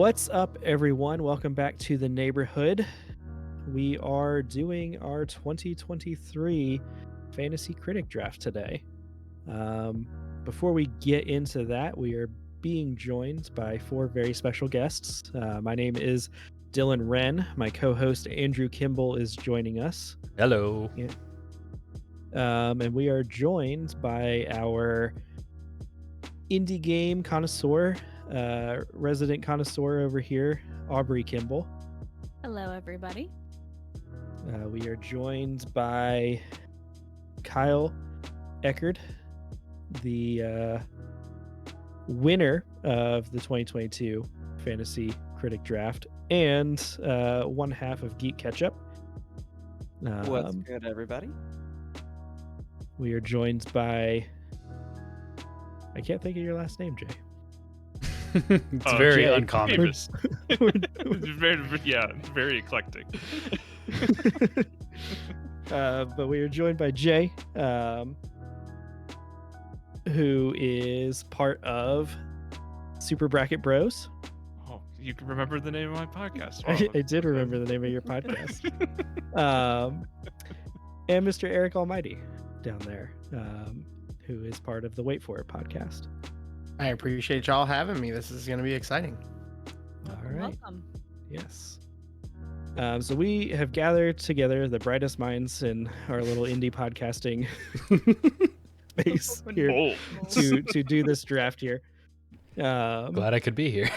What's up, everyone? Welcome back to the neighborhood. We are doing our 2023 Fantasy Critic Draft today. Before we get into that, we are being joined by four very special guests. My name is Dylan Wren. My co-host Andrew Kimball is joining us. Hello. Yeah. And we are joined by our indie game connoisseur, resident connoisseur over here, Aubrey Kimball. Hello, everybody. We are joined by Kyle Eckerd, the winner of the 2022 Fantasy Critic Draft and one half of Geek Ketchup. What's good, everybody? We are joined by... I can't think of your last name, Jay. It's very Jay. uncommon. It's very eclectic. But we are joined by Jay, who is part of Super Bracket Bros. Oh, you can remember the name of my podcast. I did remember the name of your podcast. And Mr. Eric Almighty down there, who is part of the Wait For It podcast. I appreciate y'all having me. This is going to be exciting. All right. Welcome. Yes. So we have gathered together the brightest minds in our little indie podcasting space here Oh, to do this draft here. Glad I could be here.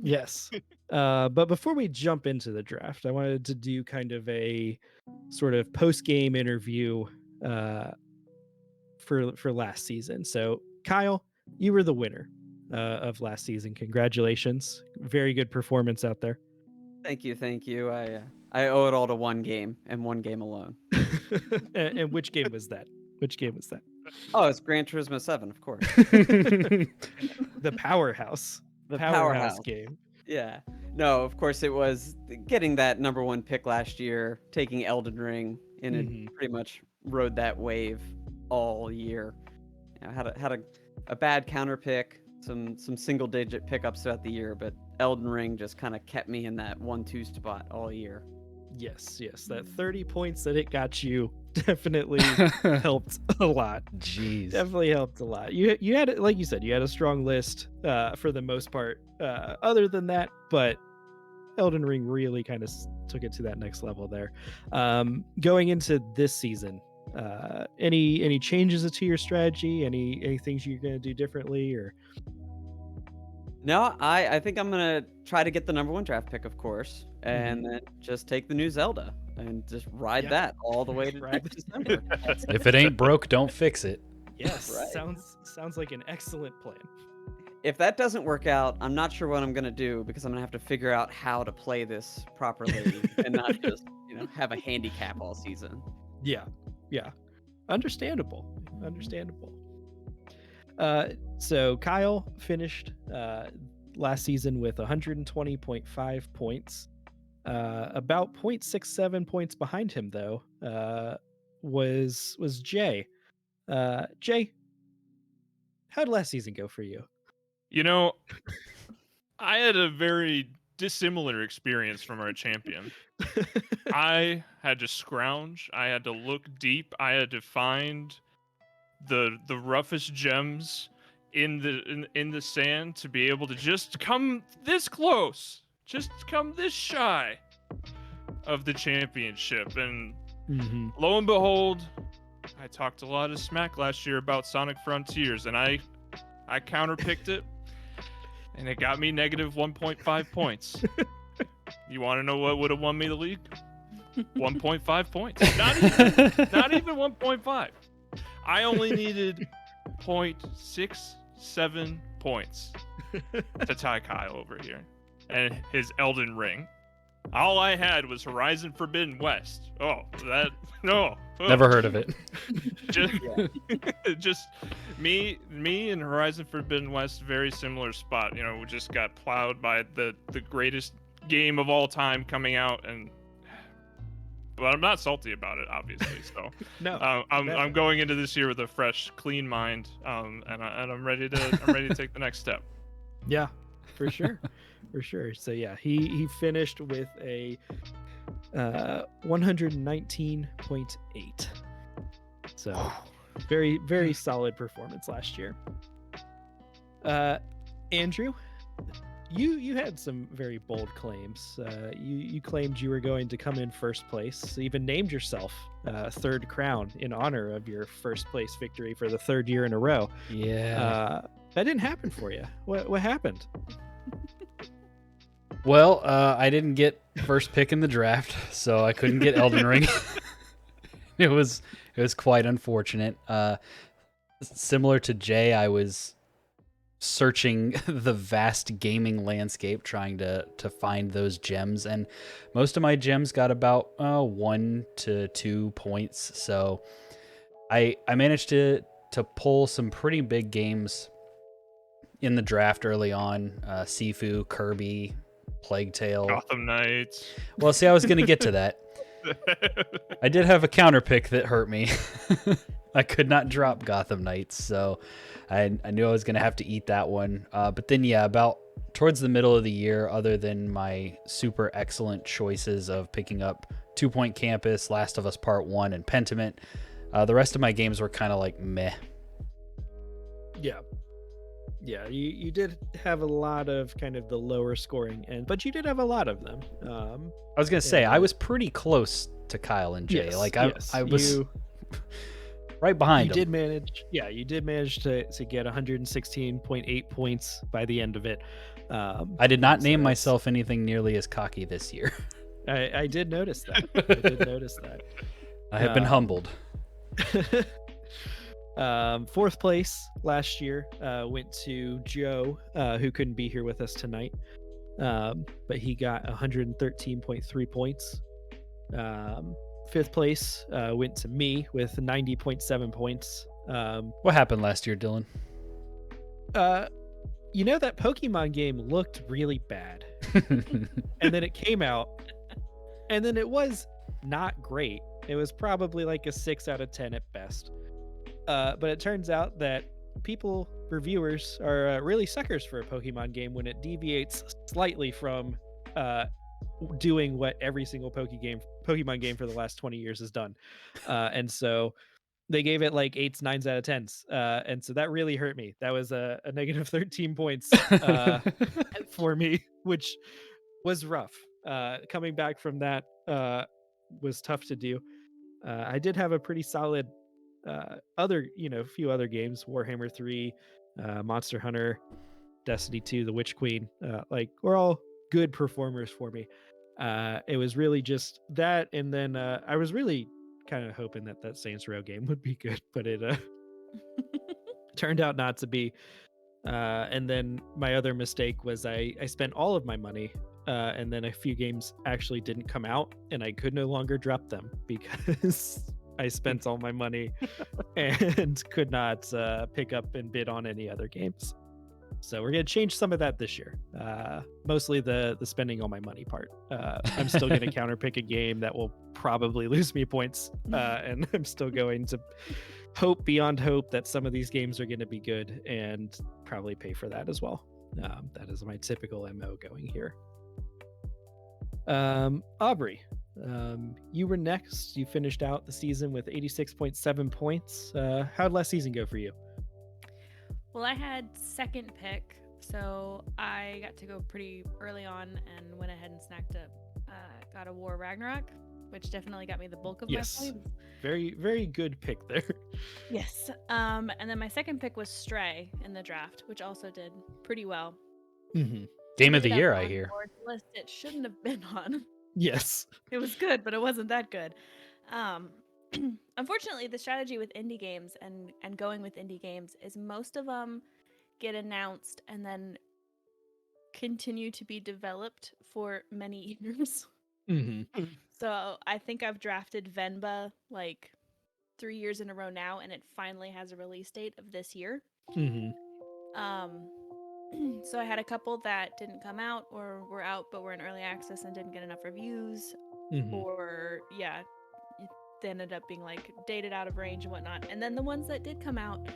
Yes. But before we jump into the draft, I wanted to do kind of a sort of post-game interview for last season. So, Kyle, you were the winner of last season. Congratulations. Very good performance out there. Thank you. I owe it all to one game and one game alone. And which game was that? Oh, it's Gran Turismo 7, of course. The powerhouse. The powerhouse game. Yeah. No, of course it was getting that number one pick last year, taking Elden Ring, and it pretty much rode that wave all year. You know, had a bad counter pick, some single digit pickups throughout the year, but Elden Ring just kind of kept me in that 1-2 spot all year. Yes. That 30 points that it got you definitely helped a lot. Jeez. Definitely helped a lot. You had, like you said, you had a strong list for the most part. Other than that, but Elden Ring really kind of took it to that next level there. Going into this season, any changes to your strategy? Any things you're going to do differently, or? No, I think I'm gonna try to get the number one draft pick, of course, and then just take the new Zelda and just ride that all the way to December. If it ain't broke, don't fix it. Yes, Right. sounds like an excellent plan. If that doesn't work out, I'm not sure what I'm gonna do because I'm gonna have to figure out how to play this properly and not just have a handicap all season. Yeah. Understandable. So Kyle finished last season with 120.5 points. About 0.67 points behind him, though, was Jay. Jay, how'd last season go for you? I had a very dissimilar experience from our champion. I had to scrounge. I had to look deep. I had to find the roughest gems in the sand to be able to just come this close, just come this shy of the championship. And lo and behold, I talked a lot of smack last year about Sonic Frontiers, and I counterpicked it, and it got me negative 1.5 points. You want to know what would have won me the league? 1.5 points. Not even 1.5. I only needed 0.67 points to tie Kyle over here and his Elden Ring. All I had was Horizon Forbidden West. Never heard of it. Just me and Horizon Forbidden West, very similar spot. We just got plowed by the greatest game of all time coming out, but I'm not salty about it, obviously. So No, I'm going into this year with a fresh, clean mind, and I'm ready to take the next step. Yeah, For sure. For sure. So yeah, he finished with a 119.8. So very, very solid performance last year. Andrew, you had some very bold claims. You claimed you were going to come in first place. Even named yourself third crown in honor of your first place victory for the third year in a row. Yeah. That didn't happen for you. What happened? Well, I didn't get first pick in the draft, so I couldn't get Elden Ring. It was quite unfortunate. Similar to Jay, I was searching the vast gaming landscape trying to find those gems, and most of my gems got about 1 to 2 points. So I managed to pull some pretty big games in the draft early on. Sifu, Kirby, Plague Tale, Gotham Knights. Well, see, I was going to get to that. I did have a counter pick that hurt me. I could not drop Gotham Knights, so I knew I was going to have to eat that one. But then, yeah, about towards the middle of the year, other than my super excellent choices of picking up 2 Point Campus, Last of Us Part 1, and Pentiment, the rest of my games were kind of like meh. Yeah. Yeah, you did have a lot of kind of the lower scoring end, but you did have a lot of them. I was going to say, I was pretty close to Kyle and Jay. Yes, I was right behind them. You did manage to get 116.8 points by the end of it. I did not name myself anything nearly as cocky this year. I did notice that. I have been humbled. Fourth place last year went to Joe, who couldn't be here with us tonight, but he got 113.3 points. Fifth place went to me with 90.7 points. What happened last year, Dylan? That Pokemon game looked really bad. And then it came out, and then it was not great. It was probably like a 6 out of 10 at best. But it turns out that reviewers are really suckers for a Pokemon game when it deviates slightly from doing what every single Pokemon game for the last 20 years has done. And so they gave it like 8s, 9s out of 10s. And so that really hurt me. That was a negative 13 points for me, which was rough. Coming back from that was tough to do. I did have a pretty solid few other games: Warhammer 3, Monster Hunter, Destiny 2, The Witch Queen. Were all good performers for me. It was really just that, and then I was really kind of hoping that Saints Row game would be good, but it turned out not to be. And then my other mistake was I spent all of my money, and then a few games actually didn't come out, and I could no longer drop them because I spent all my money and could not pick up and bid on any other games. So we're going to change some of that this year. Mostly the spending all my money part. I'm still going to counterpick a game that will probably lose me points. And I'm still going to hope beyond hope that some of these games are going to be good and probably pay for that as well. That is my typical MO going here. Aubrey, you were next. You finished out the season with 86.7 points. How'd last season go for you? Well, I had second pick, so I got to go pretty early on and went ahead and snacked up God of War Ragnarok, which definitely got me the bulk of my points. Very, very good pick there. Yes. And then my second pick was Stray in the draft, which also did pretty well. Mm-hmm. Game of the year, I hear. List it shouldn't have been on. Yes. It was good, but it wasn't that good. Unfortunately, the strategy with indie games and going with indie games is most of them get announced and then continue to be developed for many years. Mm-hmm. So I think I've drafted Venba like 3 years in a row now, and it finally has a release date of this year. Mm-hmm. So I had a couple that didn't come out or were out but were in early access and didn't get enough reviews. Mm-hmm. Or they ended up being like dated out of range and whatnot. And then the ones that did come out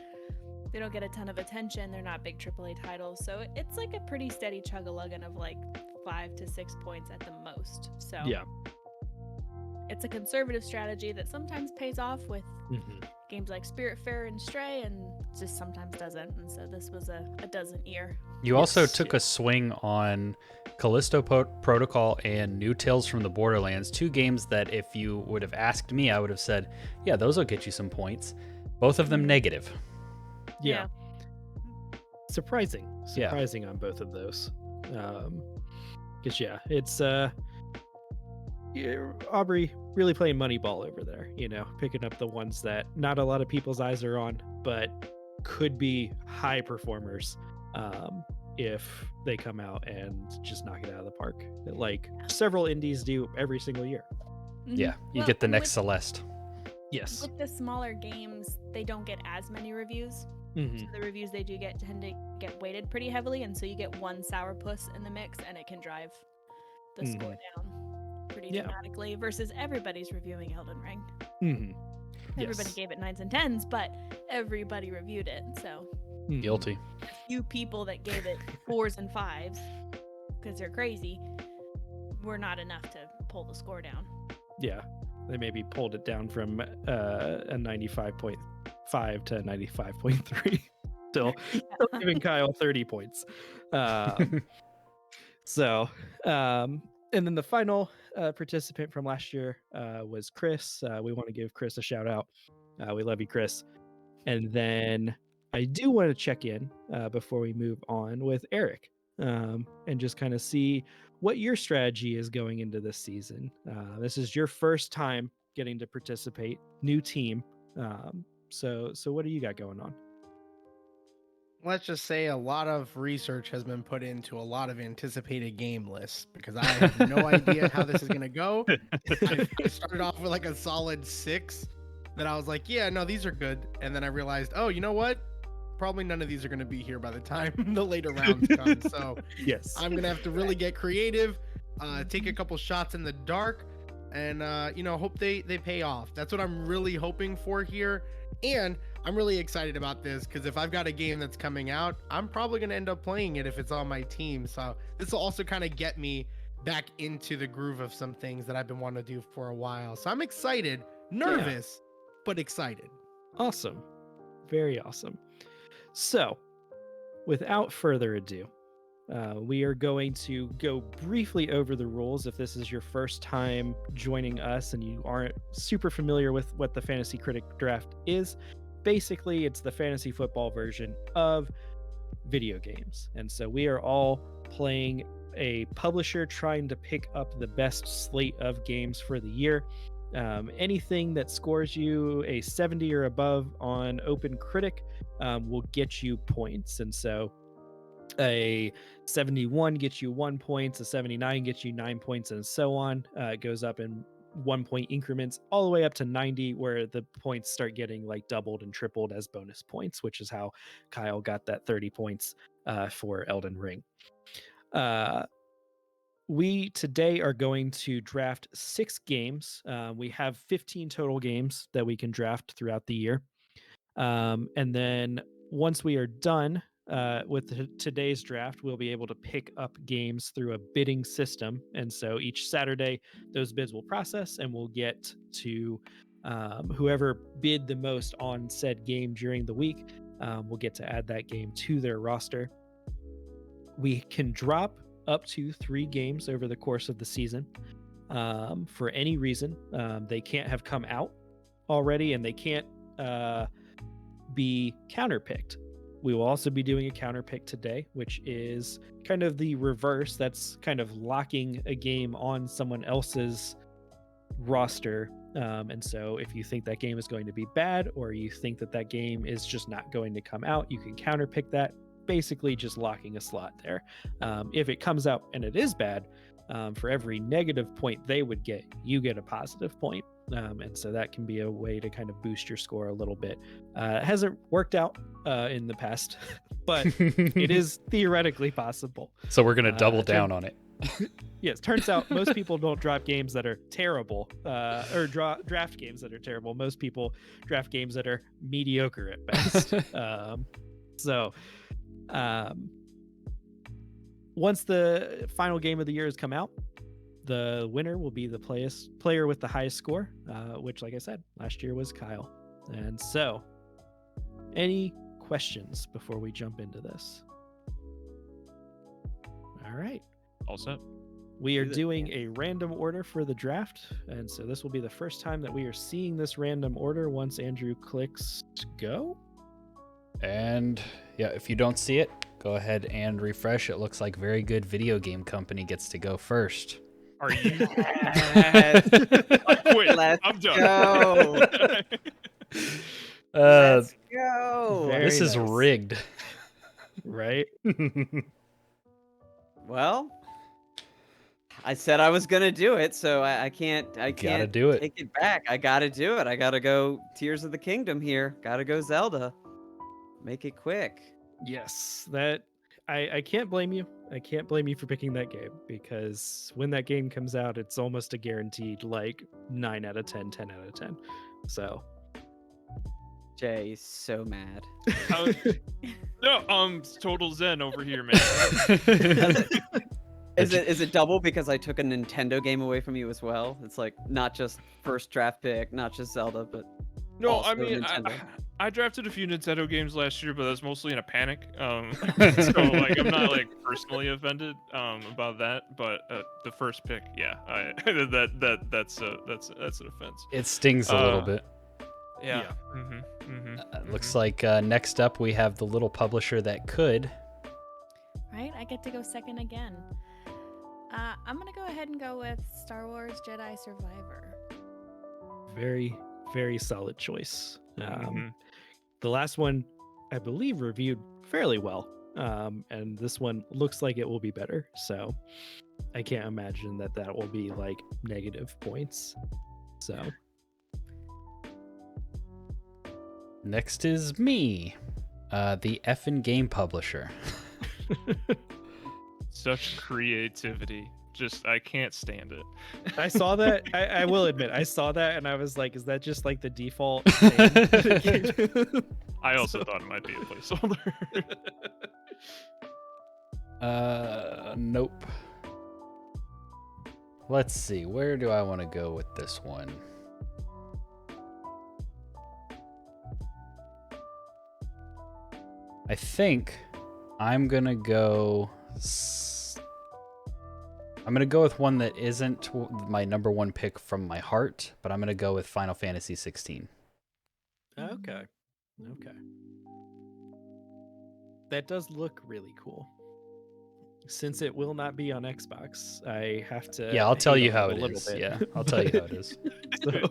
they don't get a ton of attention. They're not big AAA titles, so it's like a pretty steady chug-a-luggin of like 5 to 6 points at the most. So Yeah. it's a conservative strategy that sometimes pays off with Mhm. games like Spiritfarer and Stray, and just sometimes doesn't. And so this was a doesn't year. You also Yes, took yeah. a swing on Callisto Protocol and New Tales from the Borderlands, 2 games that if you would have asked me, I would have said, yeah, those will get you some points. Both of them negative. Yeah. Surprising Yeah. on both of those. Because yeah, it's Aubrey really playing Moneyball over there, picking up the ones that not a lot of people's eyes are on, but could be high performers if they come out and just knock it out of the park, like several indies do every single year. Yeah, you Well, get the and next Celeste. Yes. With the smaller games, they don't get as many reviews. Mhm. So the reviews they do get tend to get weighted pretty heavily, and so you get one sourpuss in the mix, and it can drive the score down pretty Yeah. dramatically. Versus everybody's reviewing Elden Ring. Mhm. Everybody Yes. gave it 9s and 10s, but everybody reviewed it. So Mhm. Guilty. few people that gave it 4s and 5s because they're crazy were not enough to pull the score down. Yeah, they maybe pulled it down from a 95.5 to 95.3. Still giving Kyle 30 points. And then the final participant from last year was Chris. We want to give Chris a shout out. We love you, Chris. And then I do want to check in before we move on with Eric and just kind of see what your strategy is going into this season. This is your first time getting to participate, new team. So what do you got going on? Let's just say a lot of research has been put into a lot of anticipated game lists because I have no idea how this is going to go. I started off with like a solid 6 that I was like, yeah, no, these are good. And then I realized, oh, you know what? Probably none of these are going to be here by the time the later rounds come. So Yes. I'm going to have to really get creative, take a couple shots in the dark, and, hope they pay off. That's what I'm really hoping for here. And I'm really excited about this because if I've got a game that's coming out, I'm probably going to end up playing it if it's on my team. So this will also kind of get me back into the groove of some things that I've been wanting to do for a while. So I'm excited, nervous, but excited. Awesome. Very awesome. So without further ado, we are going to go briefly over the rules if this is your first time joining us and you aren't super familiar with what the Fantasy Critic Draft is. Basically, it's the fantasy football version of video games. And so we are all playing a publisher trying to pick up the best slate of games for the year. Anything that scores you a 70 or above on Open Critic will get you points. And so a 71 gets you 1 point, a 79 gets you 9 points, and so on. It goes up in 1 point increments all the way up to 90, where the points start getting like doubled and tripled as bonus points, which is how Kyle got that 30 points for Elden Ring. We today are going to draft 6 games. We have 15 total games that we can draft throughout the year. And then once we are done with today's draft, we'll be able to pick up games through a bidding system. And so each Saturday, those bids will process and we'll get to whoever bid the most on said game during the week will get to add that game to their roster. We can drop up to 3 games over the course of the season for any reason. They can't have come out already and they can't be counterpicked. We will also be doing a counterpick today, which is kind of the reverse. That's kind of locking a game on someone else's roster. And so if you think that game is going to be bad or you think that that game is just not going to come out, you can counterpick that, basically just locking a slot there. If it comes out and it is bad, For every negative point they would get, you get a positive point. And so that can be a way to kind of boost your score a little bit. It hasn't worked out in the past, but it is theoretically possible. So we're gonna double down on it. Yes, turns out most people don't drop games that are terrible, or draft games that are terrible. Most people draft games that are mediocre at best. Once the final game of the year has come out, the winner will be the player with the highest score, which, like I said, last year was Kyle. And so, any questions before we jump into this? All right. All set. We are doing a random order for the draft, and so this will be the first time that we are seeing this random order once Andrew clicks go. And yeah, if you don't see it, go ahead and refresh. It looks like Very Good Video Game Company gets to go first. Are you? Yes. Wait, Let's I'm done. go. Let's go. Very This is nice. rigged. Right? Well, I said I was gonna do it, so I can't Gotta do it. take it back. I gotta do it. I gotta go Tears of the Kingdom here. Gotta go Zelda. Make it quick. Yes, that I can't blame you. I can't blame you for picking that game, because when that game comes out, it's almost a guaranteed like 9 out of 10, 10 out of 10. So Jay is so mad. No, total zen over here, man. Is it double because I took a Nintendo game away from you as well? It's like not just first draft pick, not just Zelda, but No, also I mean, Nintendo. I drafted a few Nintendo games last year, but that's mostly in a panic. So like, I'm not like personally offended about that, but the first pick, yeah, that's an offense. It stings a little bit. Yeah. Looks like next up we have the little publisher that could. Right? I get to go second again. I'm going to go ahead and go with Star Wars Jedi Survivor. very, very solid choice. The last one, I believe, reviewed fairly well. And this one looks like it will be better. So I can't imagine that will be like negative points. So Next is me, the effing game publisher. Such creativity. Just, I can't stand it. I saw that. I will admit, I saw that and I was like, is that just like the default name? I also thought it might be a placeholder. Nope. Let's see, where do I want to go with this one? I think I'm gonna go. I'm gonna go with one that isn't my number one pick from my heart, but I'm gonna go with Final Fantasy 16. Okay. That does look really cool. Since it will not be on Xbox, I have to. Yeah, I'll tell hate you on how a it little is. bit. Yeah, I'll tell you how it is. So,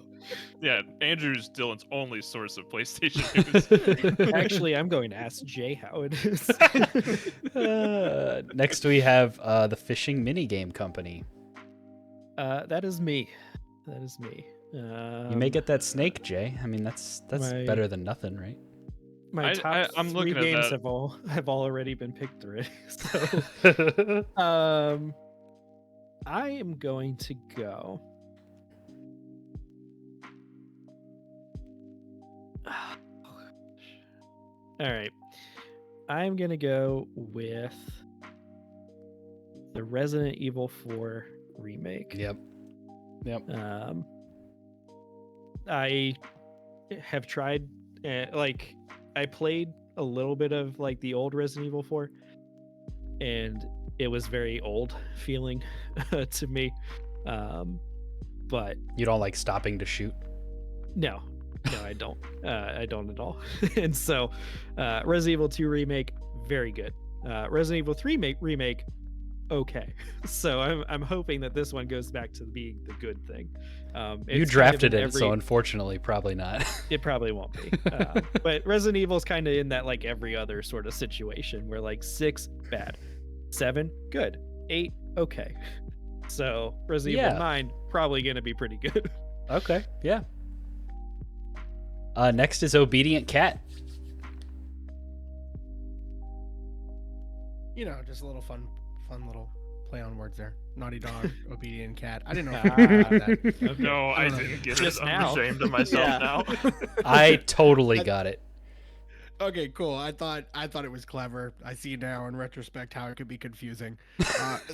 Yeah, Andrew's Dylan's only source of PlayStation news. actually, I'm going to ask Jay how it is. Next, we have the Fishing Minigame Company. That is me. That is me. You may get that snake, Jay. I mean, that's my- better than nothing, right? My top I'm three looking at games that. have already been picked already. So, I am going to go. All right. I'm going to go with the Resident Evil 4 remake. Yep. I have tried, like, I played a little bit of like the old Resident Evil 4, and it was very old feeling to me. But You don't like stopping to shoot? no, I don't. I don't at all. And so, Resident Evil 2 remake, very good. Resident Evil 3 remake, okay. So I'm hoping that this one goes back to being the good thing. You It's drafted kind of it, so unfortunately, probably not. it probably won't be. But Resident Evil is kind of in that like every other sort of situation where like 6 bad, 7 good, 8 okay. So Resident Yeah. Evil 9 probably gonna be pretty good. Okay, yeah. Next is Obedient Cat. You know, just a little fun little play on words there. Naughty Dog, Obedient Cat. I didn't know if Ah, you got that. Okay. No, I don't know. didn't get Just it. now. I'm ashamed of myself Yeah. now. I totally got it. Okay, cool. I thought it was clever. I see now in retrospect how it could be confusing.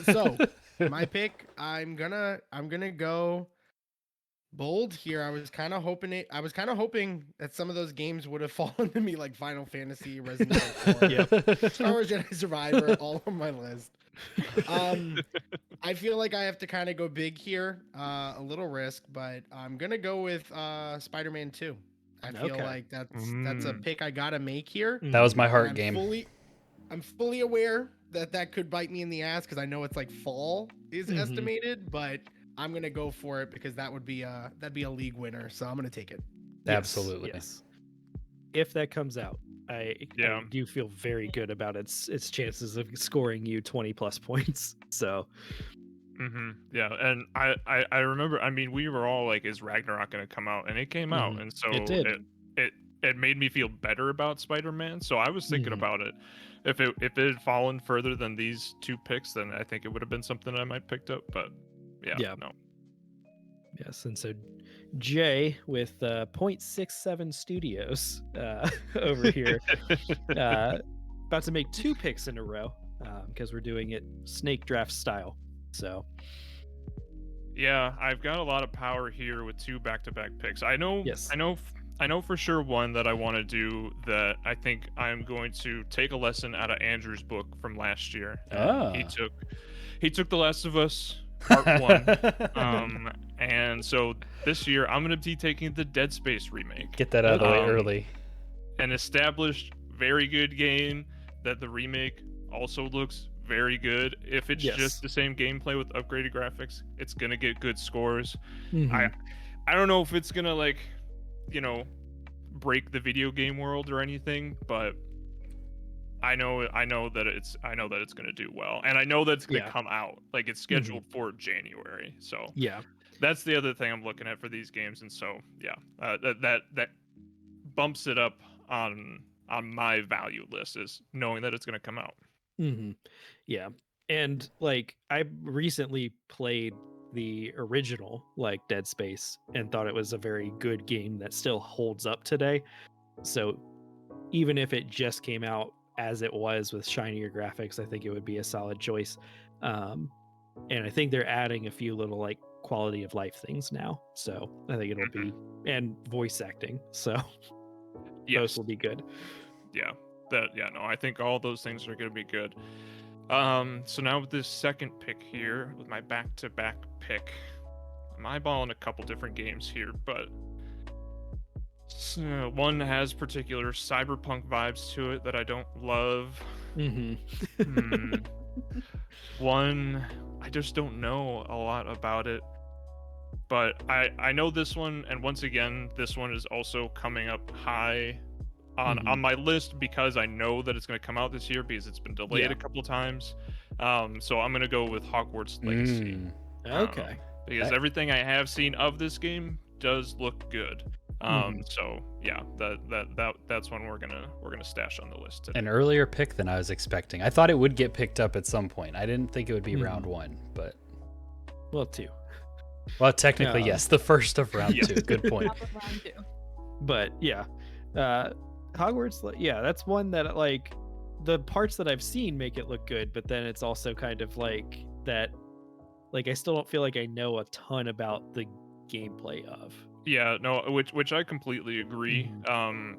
So my pick, I'm gonna go bold here. I was kind of hoping that some of those games would have fallen to me, like Final Fantasy, Resident Evil 4, Star Wars Jedi Survivor, all on my list. I feel like I have to kind of go big here, a little risk, but I'm gonna go with Spider-Man 2. I feel Okay. like that's a pick I gotta make here. That was my And heart game. I'm fully aware that could bite me in the ass because I know it's like fall is Mhm. estimated, but I'm gonna go for it because that'd be a league winner. So I'm gonna take it. Yes, Absolutely. yes. If that comes out, I Yeah. do feel very good about its chances of scoring you 20 plus points. So Yeah, and I remember. I mean, we were all like, "Is Ragnarok gonna come out?" And it came out, Mhm. and so It did. it made me feel better about Spider-Man. So I was thinking Mhm. about it. If it had fallen further than these two picks, then I think it would have been something I might picked up. But Yeah. no. yes, and so Jay with 0.67 studios over here, about to make 2 picks in a row because we're doing it snake draft style. So Yeah, I've got a lot of power here with 2 back-to-back picks. I know, Yes. I know for sure one that I want to do that I think I'm going to take a lesson out of Andrew's book from last year. Ah. He took The Last of Us Part 1. And so this year I'm going to be taking the Dead Space remake. Get that out of the way Um, early. An established, very good game that the remake also looks very good. If it's Yes. just the same gameplay with upgraded graphics, it's gonna get good scores. Mhm. I don't know if it's gonna like, break the video game world or anything, but I know that it's gonna do well, and I know that it's gonna Yeah. come out. Like it's scheduled for January, so Yeah. that's the other thing I'm looking at for these games, and so yeah, that bumps it up on my value list is knowing that it's gonna come out. Yeah. And like I recently played the original like Dead Space and thought it was a very good game that still holds up today. So even if it just came out as it was with shinier graphics, I think it would be a solid choice. And I think they're adding a few little like quality of life things now. So I think it'll be and voice acting. So both Yes. will be good. Yeah. No, I think all those things are gonna be good. So now with this second pick here, with my back-to-back pick, I'm eyeballing a couple different games here, but one has particular cyberpunk vibes to it that I don't love. Mm-hmm. One, I just don't know a lot about it, but I know this one, and once again, this one is also coming up high on my list because I know that it's going to come out this year because it's been delayed a couple times. So I'm going to go with Hogwarts Legacy. Okay. Because everything I have seen of this game does look good. So yeah, that's one we're gonna stash on the list today. An earlier pick than I was expecting. I thought it would get picked up at some point. I didn't think it would be round 1, but Well, 2. well, technically yes, the first of round 2. Good point. Top of round 2. But yeah, Hogwarts, yeah, that's one that like the parts that I've seen make it look good, but then it's also kind of like that, like I still don't feel like I know a ton about the gameplay of. Yeah, no, which I completely agree. And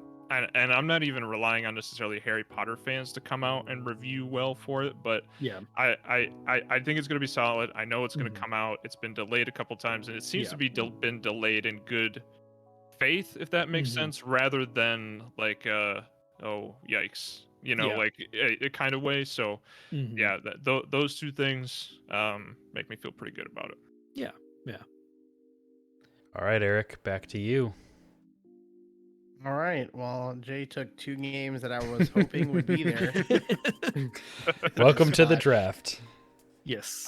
I'm not even relying on necessarily Harry Potter fans to come out and review well for it, but Yeah. I think it's gonna be solid. I know it's gonna come out. It's been delayed a couple times, and it seems to be been delayed in good faith, if that makes sense, rather than like oh yikes, like a kind of way. So yeah, those two things make me feel pretty good about it. Yeah. All right, Eric, back to you. All right. Well, Jay took 2 games that I was hoping would be there. Welcome to the Spot. draft. Yes.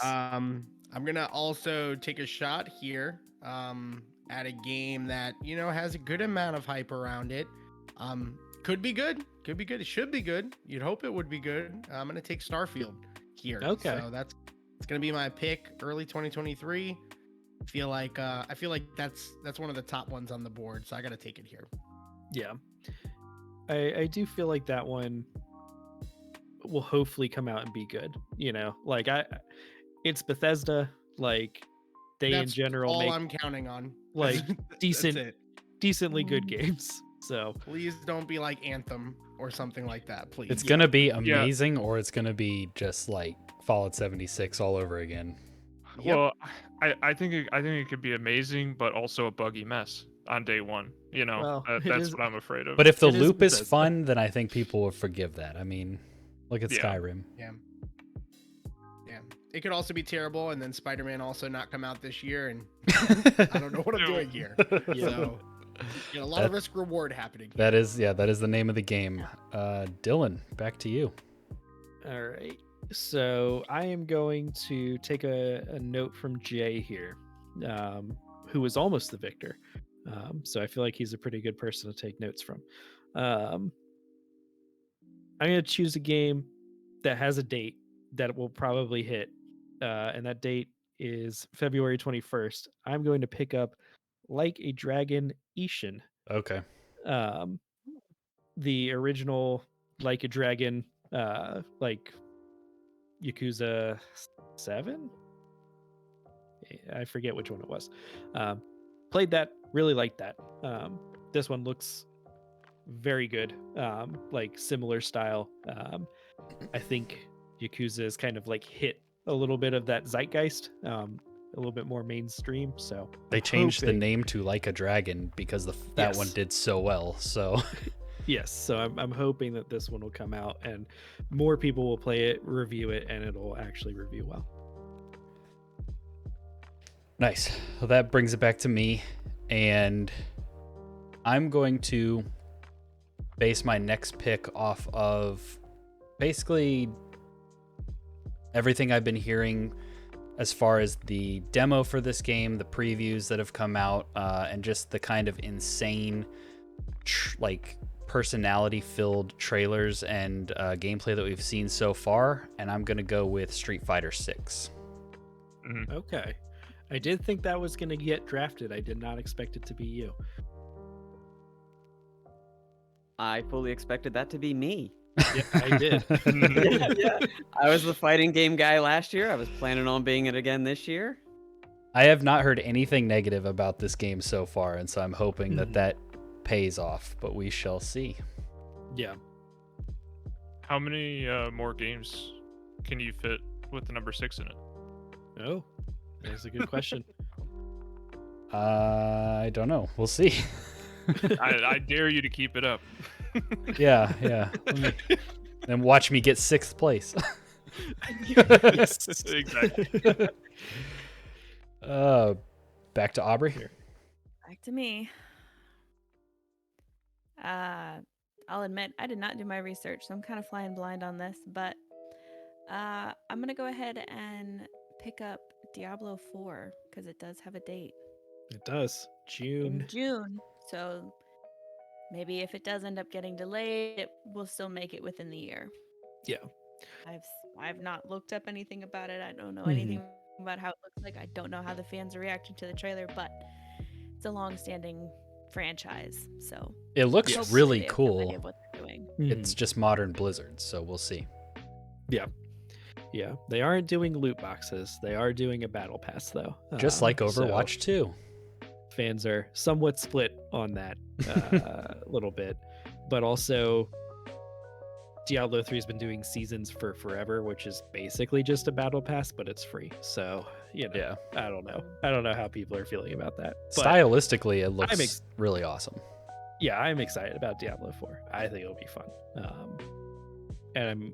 I'm gonna also take a shot here at a game that has a good amount of hype around it. Could be good. Could be good. It should be good. You'd hope it would be good. I'm gonna take Starfield here. Okay. So it's gonna be my pick, early 2023. I feel like that's one of the top ones on the board, so I gotta take it here. Yeah. I do feel like that one will hopefully come out and be good. Like it's Bethesda. Like they in That's general all make I'm counting on. like That's decent, it. decently good games. So Please don't be like Anthem or something like that, please. It's gonna be amazing, or it's gonna be just like Fallout 76 all over again. Yep. Well, I think it could be amazing, but also a buggy mess on day one. Well, it that's is- what I'm afraid of. But if the It is loop is Bethesda. fun, then I think people will forgive that. I mean, look at Yeah. Skyrim. Yeah. It could also be terrible, and then Spider-Man also not come out this year, and I don't know what I'm doing here. Yeah. So, a lot of risk reward happening. That is the name of the game. Dylan, back to you. all right. So I am going to take a note from Jay here, who was almost the victor. So I feel like he's a pretty good person to take notes from. I'm going to choose a game that has a date that will probably hit, and that date is February 21st. I'm going to pick up Like a Dragon Ishin. Okay. The original Like a Dragon, like Yakuza 7? I forget which one it was. Played that, really liked that. This one looks very good, like similar style. I think Yakuza is kind of like hit a little bit of that zeitgeist, a little bit more mainstream. So They I'm changed the hoping- name to Like a Dragon because that one Yes. did so well. So Yes, so I'm hoping that this one will come out and more people will play it, review it, and it'll actually review well. nice. Well, that brings it back to me, and I'm going to base my next pick off of basically everything I've been hearing as far as the demo for this game, the previews that have come out, and just the kind of insane, like personality-filled trailers and gameplay that we've seen so far. And I'm gonna go with Street Fighter 6. Okay. I did think that was going to get drafted. I did not expect it to be you. I fully expected that to be me. Yeah, I did. Yeah. I was the fighting game guy last year. I was planning on being it again this year. I have not heard anything negative about this game so far, and so I'm hoping that Mhm. that pays off, but we shall see. Yeah. How many more games can you fit with the number 6 in it? Oh, that's a good question. I don't know. We'll see. I dare you to keep it up. yeah. Then watch me get 6th place. Yes. Exactly. Back to Aubrey. Back to me. I'll admit I did not do my research, so I'm kind of flying blind on this, but I'm gonna go ahead and pick up Diablo 4 because it does have a date It does. in June. June. So maybe if it does end up getting delayed, it will still make it within the year. Yeah. I've not looked up anything about it. I don't know Mhm. anything about how it looks like. I don't know how the fans are reacting to the trailer, but it's a long-standing franchise, so It looks Yes. really they have no cool. idea what they're doing. It's just modern Blizzard, so we'll see. Yeah. They aren't doing loot boxes. They are doing a battle pass, though. Just like So Overwatch 2. fans are somewhat split on that a little bit, but also Diablo 3 has been doing seasons for forever, which is basically just a battle pass, but it's free. So, Yeah. I don't know how people are feeling about that. But Stylistically, it looks ex- really awesome. yeah, I'm excited about Diablo 4. I think it'll be fun. And I'm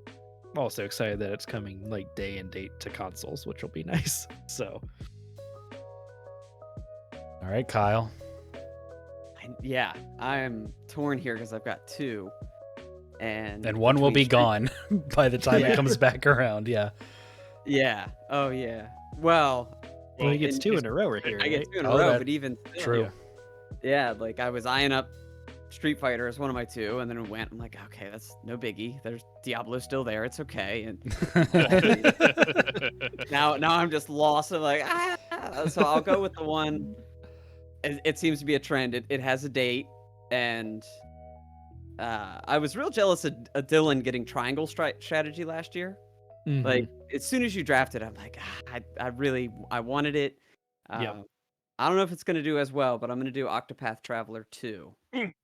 also excited that it's coming like day and date to consoles, which will be nice. So, All right, Kyle. I'm torn here because I've got two. And One will between be gone by the time Yeah. it comes back around. Yeah. Yeah. Oh, yeah. Well, Well, he gets in 2 his- in a row right here, I get right? 2 in a Oh, row, that- but even still, True. Yeah, like I was eyeing up Street Fighter as one of my 2, and then it went. I'm like, okay, that's no biggie. There's Diablo still there. It's okay. And now I'm just lost. I'm like, So I'll go with the one. It seems to be a trend. It has a date, and I was real jealous of Dylan getting triangle strategy last year. Mhm. Like as soon as you drafted, I'm like, I wanted it. Yep. I don't know if it's gonna do as well, but I'm gonna do Octopath Traveler 2.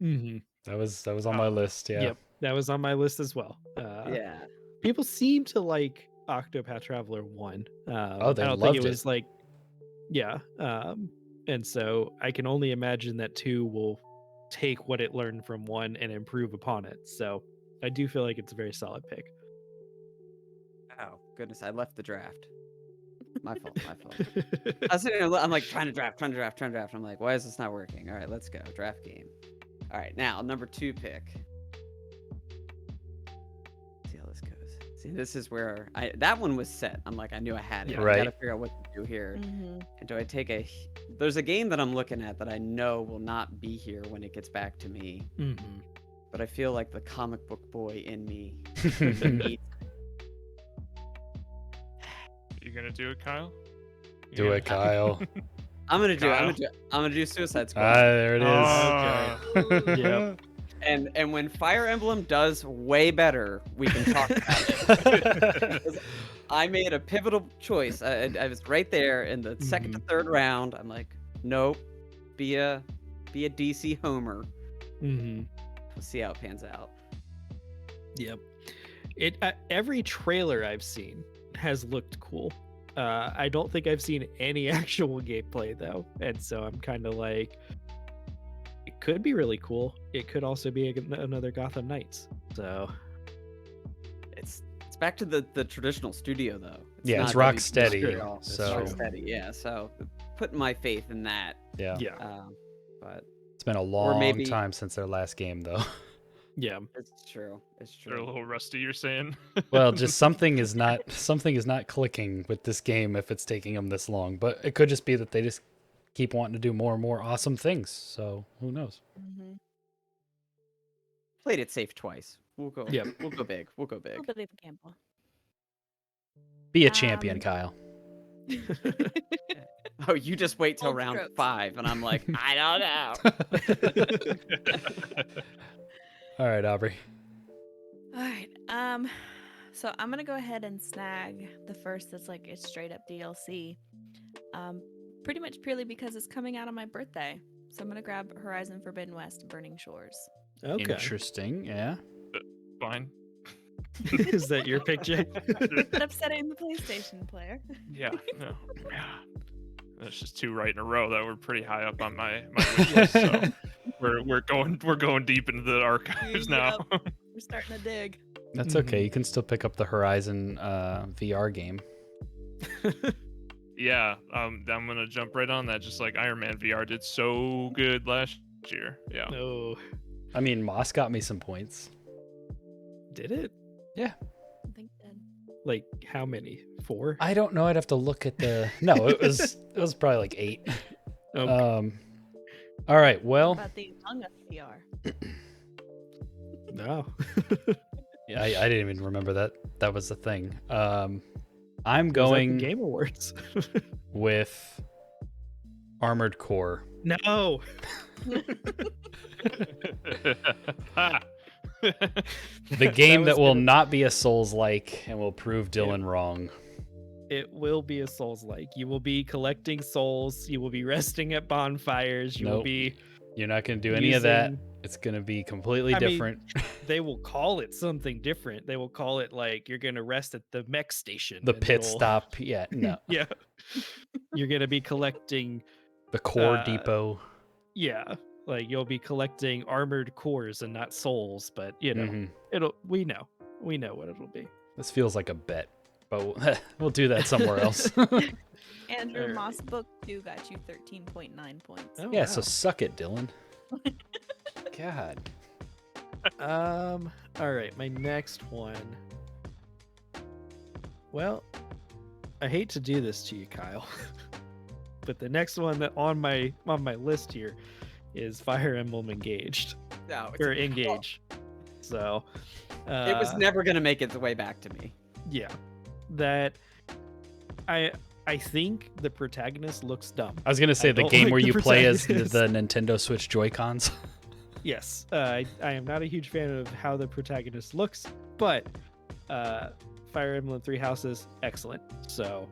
Mhm. That was on my list. Yeah. Yep, that was on my list as well. Yeah. People seem to like Octopath Traveler 1. Oh, they I don't think loved it it. was like, yeah. And so I can only imagine that 2 will take what it learned from 1 and improve upon it. So I do feel like it's a very solid pick. Oh goodness, I left the draft. My fault. I was sitting there, I'm like trying to draft. I'm like, why is this not working? All right, let's go. Draft game. All right, now number 2 pick. See how this goes. See, this is where that one was set. I'm like, I knew I had it. Yeah. I Right. gotta figure out what to do here. Mm-hmm. And do I take there's a game that I'm looking at that I know will not be here when it gets back to me, Mhm. but I feel like the comic book boy in me needs. You gonna do it, Kyle? You Do gonna- it, Kyle. I'm gonna Kyle. do Suicide Squad. There it is. Oh, Yep. And when Fire Emblem does way better, we can talk about it. I made a pivotal choice. I was right there in the second to third round. I'm like, nope, be a DC homer. Mhm. We'll see how it pans out. Yep. It every trailer I've seen has looked cool. I don't think I've seen any actual gameplay though, and so I'm kind of like, it could be really cool. It could also be another Gotham Knights. So It's back to the traditional studio though. Yeah, it's not Rocksteady, WB at all. It's so- Rocksteady, yeah. So putting my faith in that. Yeah. yeah, But It's been a long maybe- time since their last game, though. yeah. it's true. It's They're a true. little rusty. You're saying? Well, just something is not clicking with this game if it's taking them this long. But it could just be that they just keep wanting to do more and more awesome things. So who knows? Mm-hmm. Played it safe twice. We'll go. Yep. We'll go big. We'll go A big. little bit of a gamble. Be a champion, Um, Kyle. Oh, you just wait till Bold round strokes. 5, and I'm like, I don't know. All right, Aubrey. All right. So I'm gonna go ahead and snag the first that's like it's straight up DLC. Pretty much purely because it's coming out on my birthday. So I'm gonna grab Horizon Forbidden West Burning Shores. Okay. Interesting. Yeah. Fine. Is that your pick, Jay? But upsetting the PlayStation player. Yeah. No. Yeah. That's just 2 right in a row that were pretty high up on my wish list. So we're going deep into the archives now. Yep. We're starting to dig. That's okay. You can still pick up the Horizon VR game. Yeah. I'm gonna jump right on that. Just like Iron Man VR did so good last year. Yeah. No, I mean, Moss got me some points. did it? I think then. Like how many? 4? I don't know. I'd have to look at the. No, it was probably like 8. Okay. All right. Well, About the Among Us VR. No. yeah, I didn't even remember that was the thing. I'm Was that the going Game Awards. with Armored Core. No. Ha! The game was that will gonna- not be a Souls-like and will prove Dylan wrong. It will be a Souls-like. You will be collecting souls. You will be resting at bonfires. You will Nope. be. You're not going to do any of that. using- It's going to be completely I mean, different. They will call it something different. They will call it like you're gonna rest at the mech station. The and pit it'll- stop. Yeah, no. Yeah. You're gonna be collecting. The core Uh, depot. Yeah. Like you'll be collecting armored cores and not souls, but you know, Mhm. we know what it'll be. This feels like a bet, but we'll do that somewhere else. Andrew Alright. Moss book 2 got you 13.9 points. Oh, yeah, wow. so suck it, Dylan. God. All right, my next one. Well, I hate to do this to you, Kyle, but the next one that on my list here is Fire Emblem Engaged No, or Engage. So it was never gonna make its way back to me. yeah, that I think the protagonist looks dumb. I was gonna say I the don't game like where the you play as protagonist. the Nintendo Switch Joy-Cons. Yes, I am not a huge fan of how the protagonist looks, but Fire Emblem Three Houses, excellent. So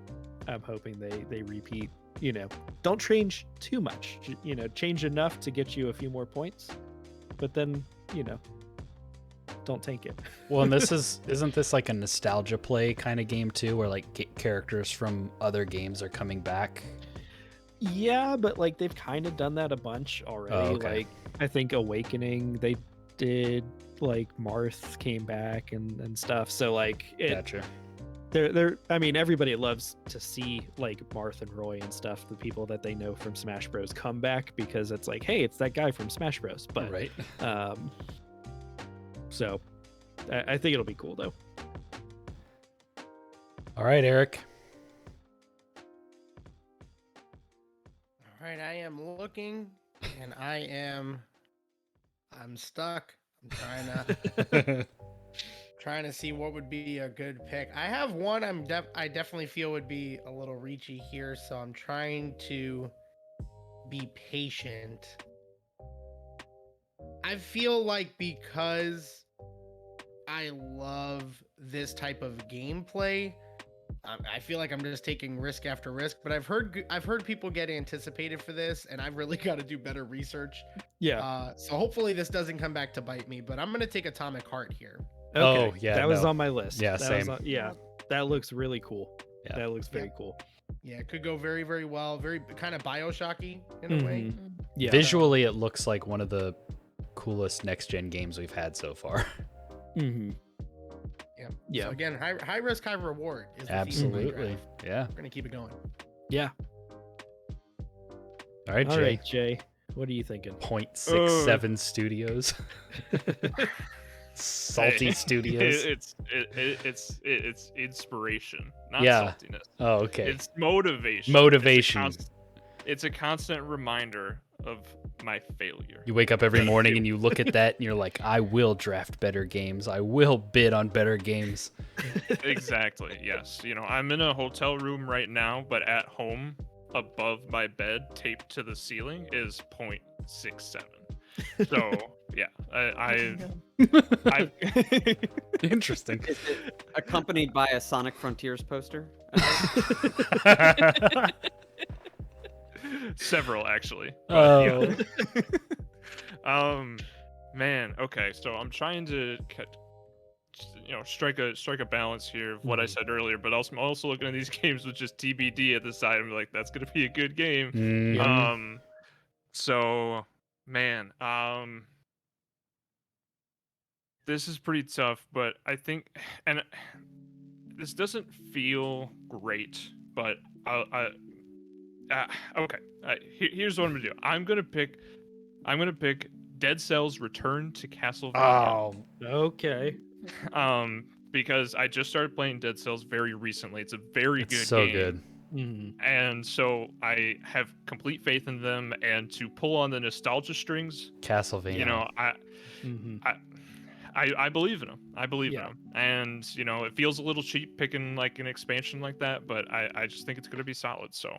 I'm hoping they repeat. You know, don't change too much. You know, change enough to get you a few more points, but then don't tank it. Well, and isn't this like a nostalgia play kind of game too, where like characters from other games are coming back? Yeah, but like they've kind of done that a bunch already. Oh, okay. Like I think Awakening, they did, like Marth came back and stuff. So like Gotcha. they're I mean, everybody loves to see like Marth and Roy and stuff, the people that they know from Smash Bros come back, because it's like, hey, it's that guy from Smash Bros. But Right. So I think it'll be cool though. All right, Eric. All right, I am looking, and I'm stuck. I'm trying to see what would be a good pick. I have one I definitely feel would be a little reachy here, so I'm trying to be patient. I feel like because I love this type of gameplay, I feel like I'm just taking risk after risk, but I've heard people get anticipated for this, and I've really got to do better research. Yeah. So hopefully this doesn't come back to bite me, but I'm gonna take Atomic Heart here. Okay. Oh, yeah, That was no. on my list. Yeah, That was same. yeah. That looks really cool. Yeah. That looks very cool. Yeah, it could go very, very well. Very kind of Bioshocky in a way. Mhm. Yeah. Visually, it looks like one of the coolest next gen games we've had so far. Mm-hmm. Yeah. Yeah. So again, high risk, high reward. Is the theme of my Absolutely. draft. Yeah. We're gonna keep it going. Yeah. All right, All Jay. right, Jay. What are you thinking? 0.67 Studios. Salty Hey, Studios. It's inspiration, not Yeah. saltiness. Oh, okay. It's motivation. Motivation. It's a constant reminder of my failure. You wake up every morning and you look at that and you're like, I will draft better games. I will bid on better games. Exactly. Yes. You know, I'm in a hotel room right now, but at home, above my bed, taped to the ceiling, is 0.67. So yeah, I Interesting. Is it accompanied by a Sonic Frontiers poster? several actually. But, Oh. yeah. Man. Okay. So I'm trying to strike a balance here of what I said earlier, but I'm also looking at these games with just TBD at the side. I'm like, that's gonna be a good game. Mhm. So man, this is pretty tough, but I think, and this doesn't feel great, but okay. Here's what I'm gonna do. I'm gonna pick Dead Cells Return to Castlevania. Oh, Okay. Because I just started playing Dead Cells very recently. It's a very it's good so game. good. Mm-hmm. And so I have complete faith in them, and to pull on the nostalgia strings, Castlevania. you know, Mm-hmm. I believe in them. I believe in Yeah. them. And, you know, it feels a little cheap picking like an expansion like that, but I just think it's going to be solid. So,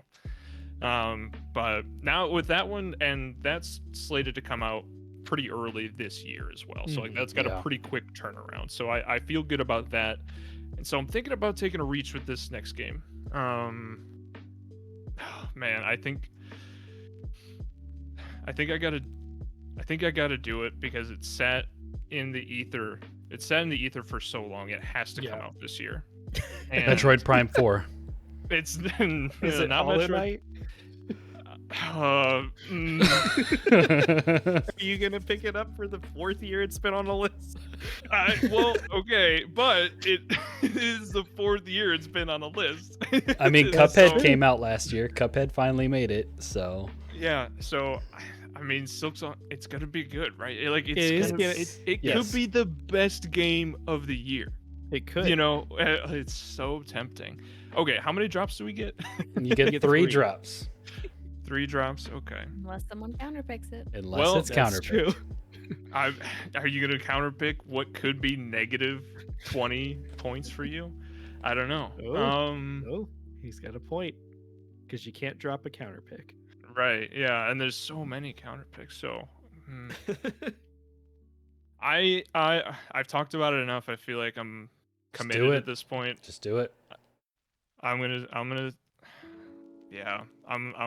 but now with that one, and that's slated to come out pretty early this year as well. So like that's got Yeah. a pretty quick turnaround. So I feel good about that. And so I'm thinking about taking a reach with this next game. Man, I think I gotta do it because it sat in the ether. It sat in the ether for so long. It has to come Yeah. out this year. And Metroid Prime 4. It's Is it not Hollow Metroid. Knight? Mm, Are you gonna pick it up for the 4th year it's been on the list? well, okay, but it is the 4th year it's been on the list. I mean, So- Cuphead came out last year. Cuphead finally made it, so Yeah, so I mean, Silksong, it's gonna be good, right? It is gonna, good. it Yes. could be the best game of the year. It could. You know, it's so tempting. Okay, how many drops do we get? You get get 3 3. drops. 3 drops. Okay. Unless someone counterpicks it. Unless Well, it's That's counterpicked. true. Are you gonna counterpick what could be negative 20 points for you? I don't know. Oh, he's got a point. Because you can't drop a counter pick. Right. Yeah, and there's so many counterpicks. So, I've talked about it enough. I feel like I'm Just do committed it. at this point. Just do it. I'm gonna I'm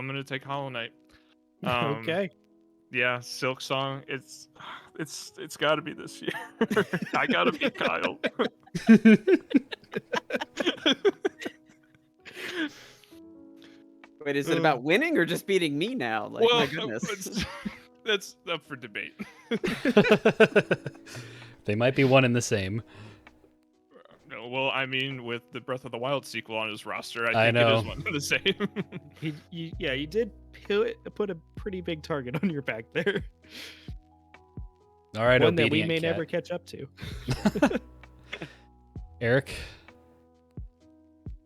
gonna take Hollow Knight. Okay. Yeah, Silk Song. It's got to be this year. I gotta be Kyle. Wait, is it about winning or just beating me now? Like, my goodness. That's up for debate. They might be one and the same. No, well, I mean, with the Breath of the Wild sequel on his roster, I I think it know. is one and the same. You did put a pretty big target on your back there. All right, One that we obedient may cat. never catch up to. Eric,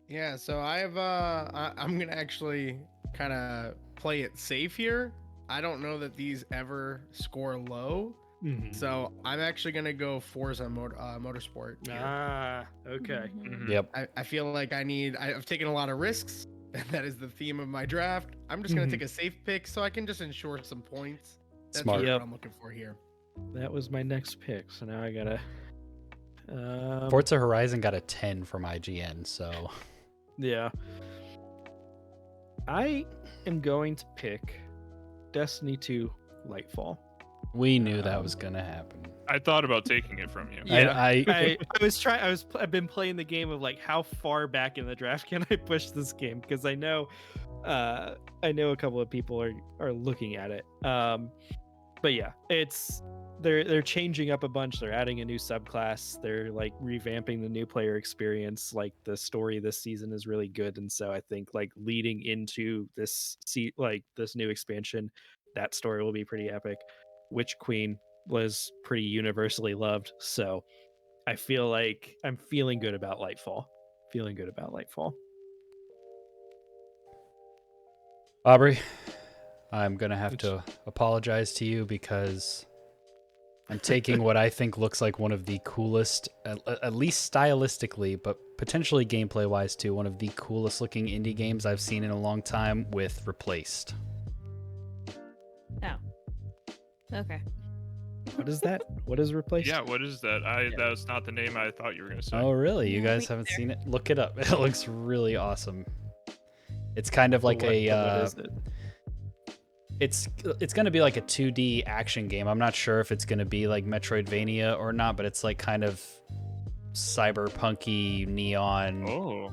Yeah, so I'm gonna actually kind of play it safe here. I don't know that these ever score low, so I'm actually gonna go Forza Motorsport. Here. Okay. Mhm. yep. I feel like I've taken a lot of risks, and that is the theme of my draft. I'm just gonna take a safe pick so I can just ensure some points. That's Smart. really Yep. what I'm looking for here. That was my next pick. So now I gotta. Forza Horizon got a 10 from IGN, so Yeah. I am going to pick Destiny 2 Lightfall. we knew that was gonna happen. I thought about taking it from you. Yeah. I I've been playing the game of like how far back in the draft can I push this game, because I know a couple of people are looking at it. But yeah, they're changing up a bunch. They're adding a new subclass. They're like revamping the new player experience. Like the story this season is really good, and so I think like leading into this this new expansion, that story will be pretty epic. Witch Queen was pretty universally loved, so I feel like I'm feeling good about Lightfall. Aubrey, I'm gonna have to apologize to you because I'm taking what I think looks like one of the coolest, at least stylistically, but potentially gameplay wise too, one of the coolest looking indie games I've seen in a long time with Replaced. Oh. Okay. What is that? What is replaced? Yeah, what is that? That was not the name I thought you were gonna say. Oh, really? You Yeah, guys me haven't neither. seen it? Look it up. It looks really awesome. It's kind of like What a. is it? It's gonna be like a 2D action game. I'm not sure if it's gonna be like Metroidvania or not, but it's like kind of cyberpunky neon. Oh,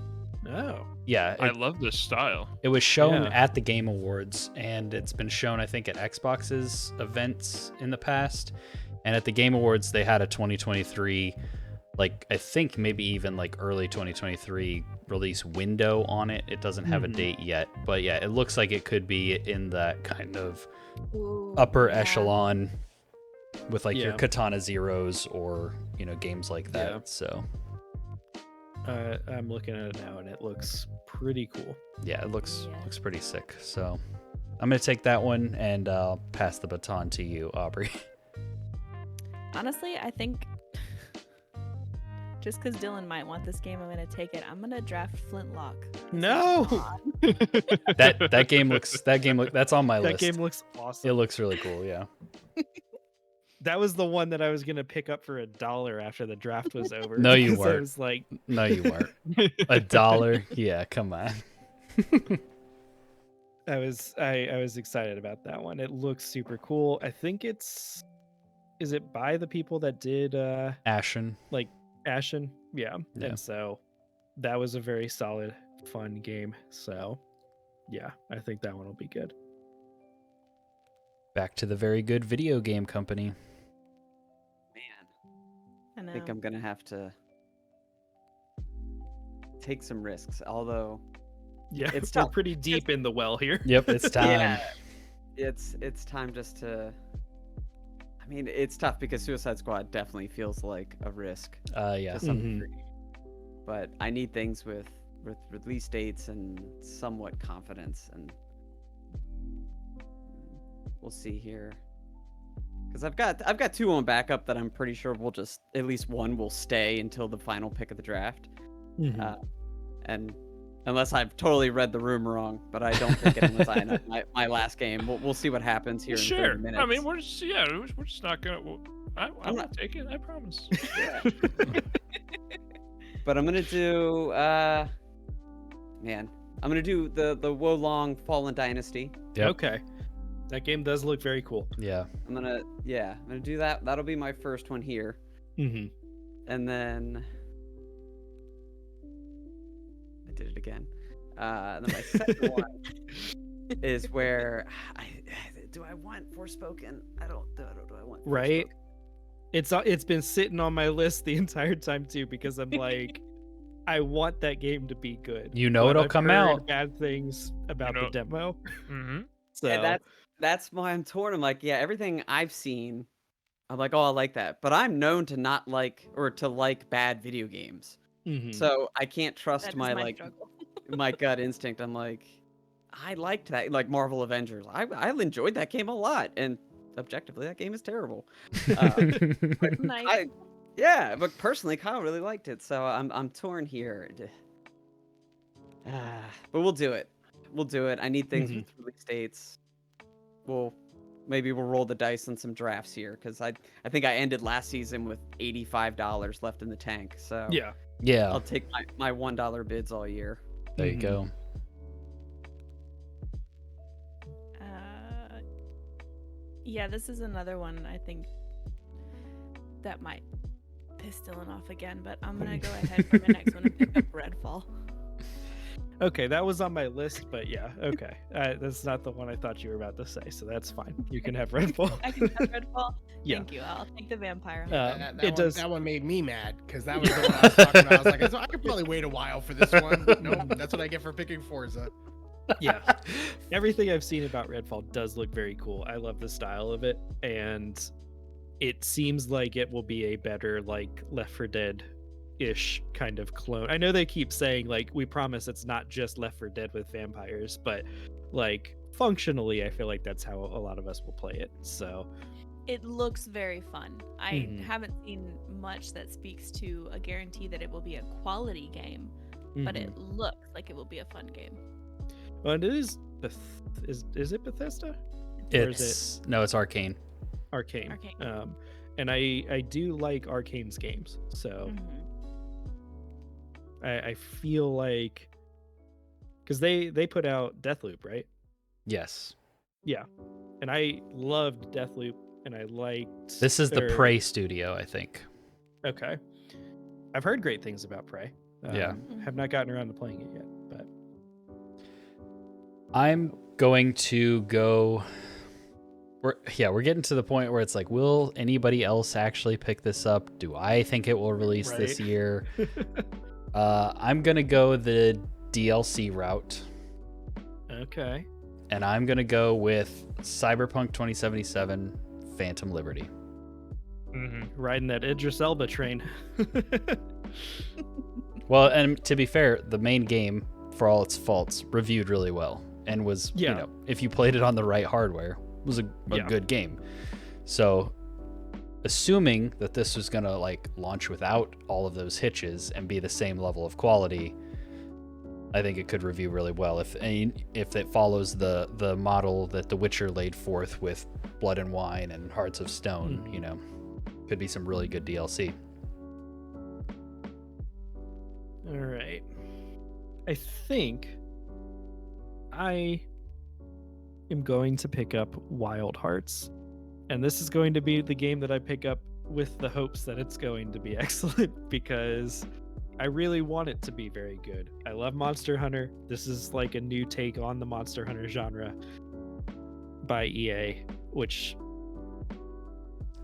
Oh. Yeah, I love this style. it was shown Yeah. at the Game Awards, and it's been shown, I think, at Xbox's events in the past. And at the Game Awards, they had a 2023, like I think maybe even like early 2023 release window on it. It doesn't have a date yet, but yeah, it looks like it could be in that kind of Ooh, upper yeah. echelon with like your Yeah. Katana Zeros or games like that. Yeah. So I'm looking at it now, and it looks pretty cool. yeah, it looks Yeah. pretty sick. So I'm gonna take that one and pass the baton to you, Aubrey. Honestly, I think just because Dylan might want this game, I'm gonna take it. I'm gonna draft Flintlock. No, that game looks that's on my that list. game looks awesome. It looks really cool. Yeah. That was the one that I was gonna pick up for $1 after the draft was over. No, you because I weren't. was like, No, you weren't. $1? Yeah, come on. I was excited about that one. It looks super cool. I think is it by the people that did Ashen. like Ashen? Yeah. Yeah. And so that was a very solid, fun game. So yeah, I think that one will be good. Back to the very good video game company. Man, I know. I think I'm gonna have to take some risks. Although Yeah, It's we're tough. pretty deep in the well here. Yep, it's time. Yeah. it's time just to. I mean, it's tough because Suicide Squad definitely feels like a risk Yeah. to some Mhm. degree. but I need things with release dates and somewhat confidence, and we'll see here. Because I've got 2 on backup that I'm pretty sure will just at least one will stay until the final pick of the draft. And unless I've totally read the room wrong, but I don't think it unless I know my last game. We'll see what happens here in 30 minutes. I mean, we're just not gonna. I'm not taking it. I promise. But I'm gonna do I'm gonna do the Wolong Fallen Dynasty. Yep. Okay. That game does look very cool. Yeah. I'm gonna do that. That'll be my first one here. Mm-hmm. And then I did it again. And then my second one is where do I want Forspoken? I don't want Right. Forspoken. It's been sitting on my list the entire time too, because I'm like, I want that game to be good. You know but it'll I've come heard out. Bad things about the demo. Mm-hmm. So Yeah, that's why I'm torn. I'm like, yeah, everything I've seen, I'm like, oh, I like that. But I'm known to not like or to like bad video games. Mhm. So I can't That trust is my my like struggle. my gut instinct. I'm like, I liked that, like Marvel Avengers. I enjoyed that game a lot, and objectively, that game is terrible. Nice. But personally, Kyle really liked it, so I'm torn here. But we'll do it. We'll do it. I need things with release dates. Maybe we'll roll the dice on some drafts here, because I think I ended last season with $85 left in the tank. So Yeah. I'll take my $1 bids all year. There you go. Yeah, this is another one I think that might piss Dylan off again, but I'm gonna go ahead for my next one and pick up Redfall. Okay, that was on my list, but yeah, okay. That's not the one I thought you were about to say, so that's fine. You can have Redfall. I can have Redfall. Yeah. Thank you. I'll take the vampire. That one made me mad because that was the one I was talking about. I was like, so I could probably wait a while for this one. No, that's what I get for picking Forza. Yeah. Everything I've seen about Redfall does look very cool. I love the style of it, and it seems like it will be a better like Left 4 Dead-ish kind of clone. I know they keep saying like we promise it's not just Left 4 Dead with vampires, but like functionally I feel like that's how a lot of us will play it. So It looks very fun. I haven't seen much that speaks to a guarantee that it will be a quality game, but it looks like it will be a fun game. Well, it is is it Bethesda? Or is it No, it's Arcane. Arcane? And I do like Arcane's games, so I feel like because they put out Deathloop, right? Yes. Yeah, and I loved Deathloop, and I liked. This is the Prey studio, I think. Okay, I've heard great things about Prey. Have not gotten around to playing it yet, but I'm going to go. We're getting to the point where it's like, will anybody else actually pick this up? Do I think it will release this year? I'm gonna go the DLC route. Okay. And I'm gonna go with Cyberpunk 2077 Phantom Liberty. Riding that Idris Elba train. Well, and to be fair, the main game, for all its faults, reviewed really well and was, you know, if you played it on the right hardware, was a good game. So, assuming that this was gonna like launch without all of those hitches and be the same level of quality, I think it could review really well if it follows the model that The Witcher laid forth with Blood and Wine and Hearts of Stone. You know, could be some really good DLC. All right. I think I am going to pick up Wild Hearts, and this is going to be the game that I pick up with the hopes that it's going to be excellent, because I really want it to be very good. I love Monster Hunter. This is like a new take on the Monster Hunter genre by EA, which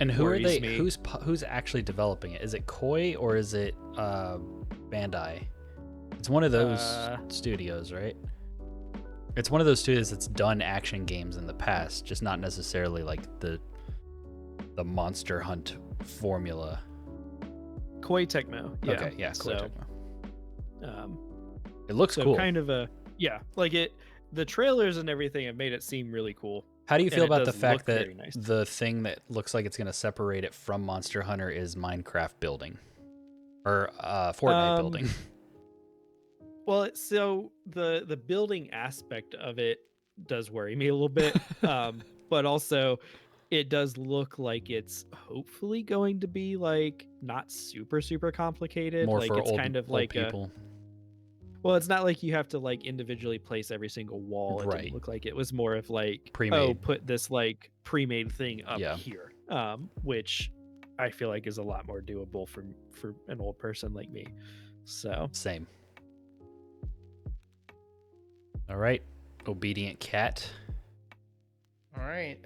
and who are they? me. Who's actually developing it? Is it Koei or is it Bandai? It's one of those studios, right? It's one of those studios that's done action games in the past, just not necessarily like the Monster Hunt formula. Koei Tecmo. Yeah. Okay, yeah, Koei Tecmo. It looks So cool. kind of the trailers and everything have made it seem really cool. How do you and feel it about the does fact look that very nice. the thing that looks like it's going to separate it from Monster Hunter is Minecraft building or Fortnite building? Well, so the building aspect of it does worry me a little bit, but also it does look like it's hopefully going to be like not super complicated. More Like for it's old, kind of old like people. well, it's not like you have to like individually place every single wall. It Right. didn't look like it was more of like Pre-made. put this like pre-made thing up Yeah. here, which I feel like is a lot more doable for an old person like me. So Same. All right. Obedient cat. All right.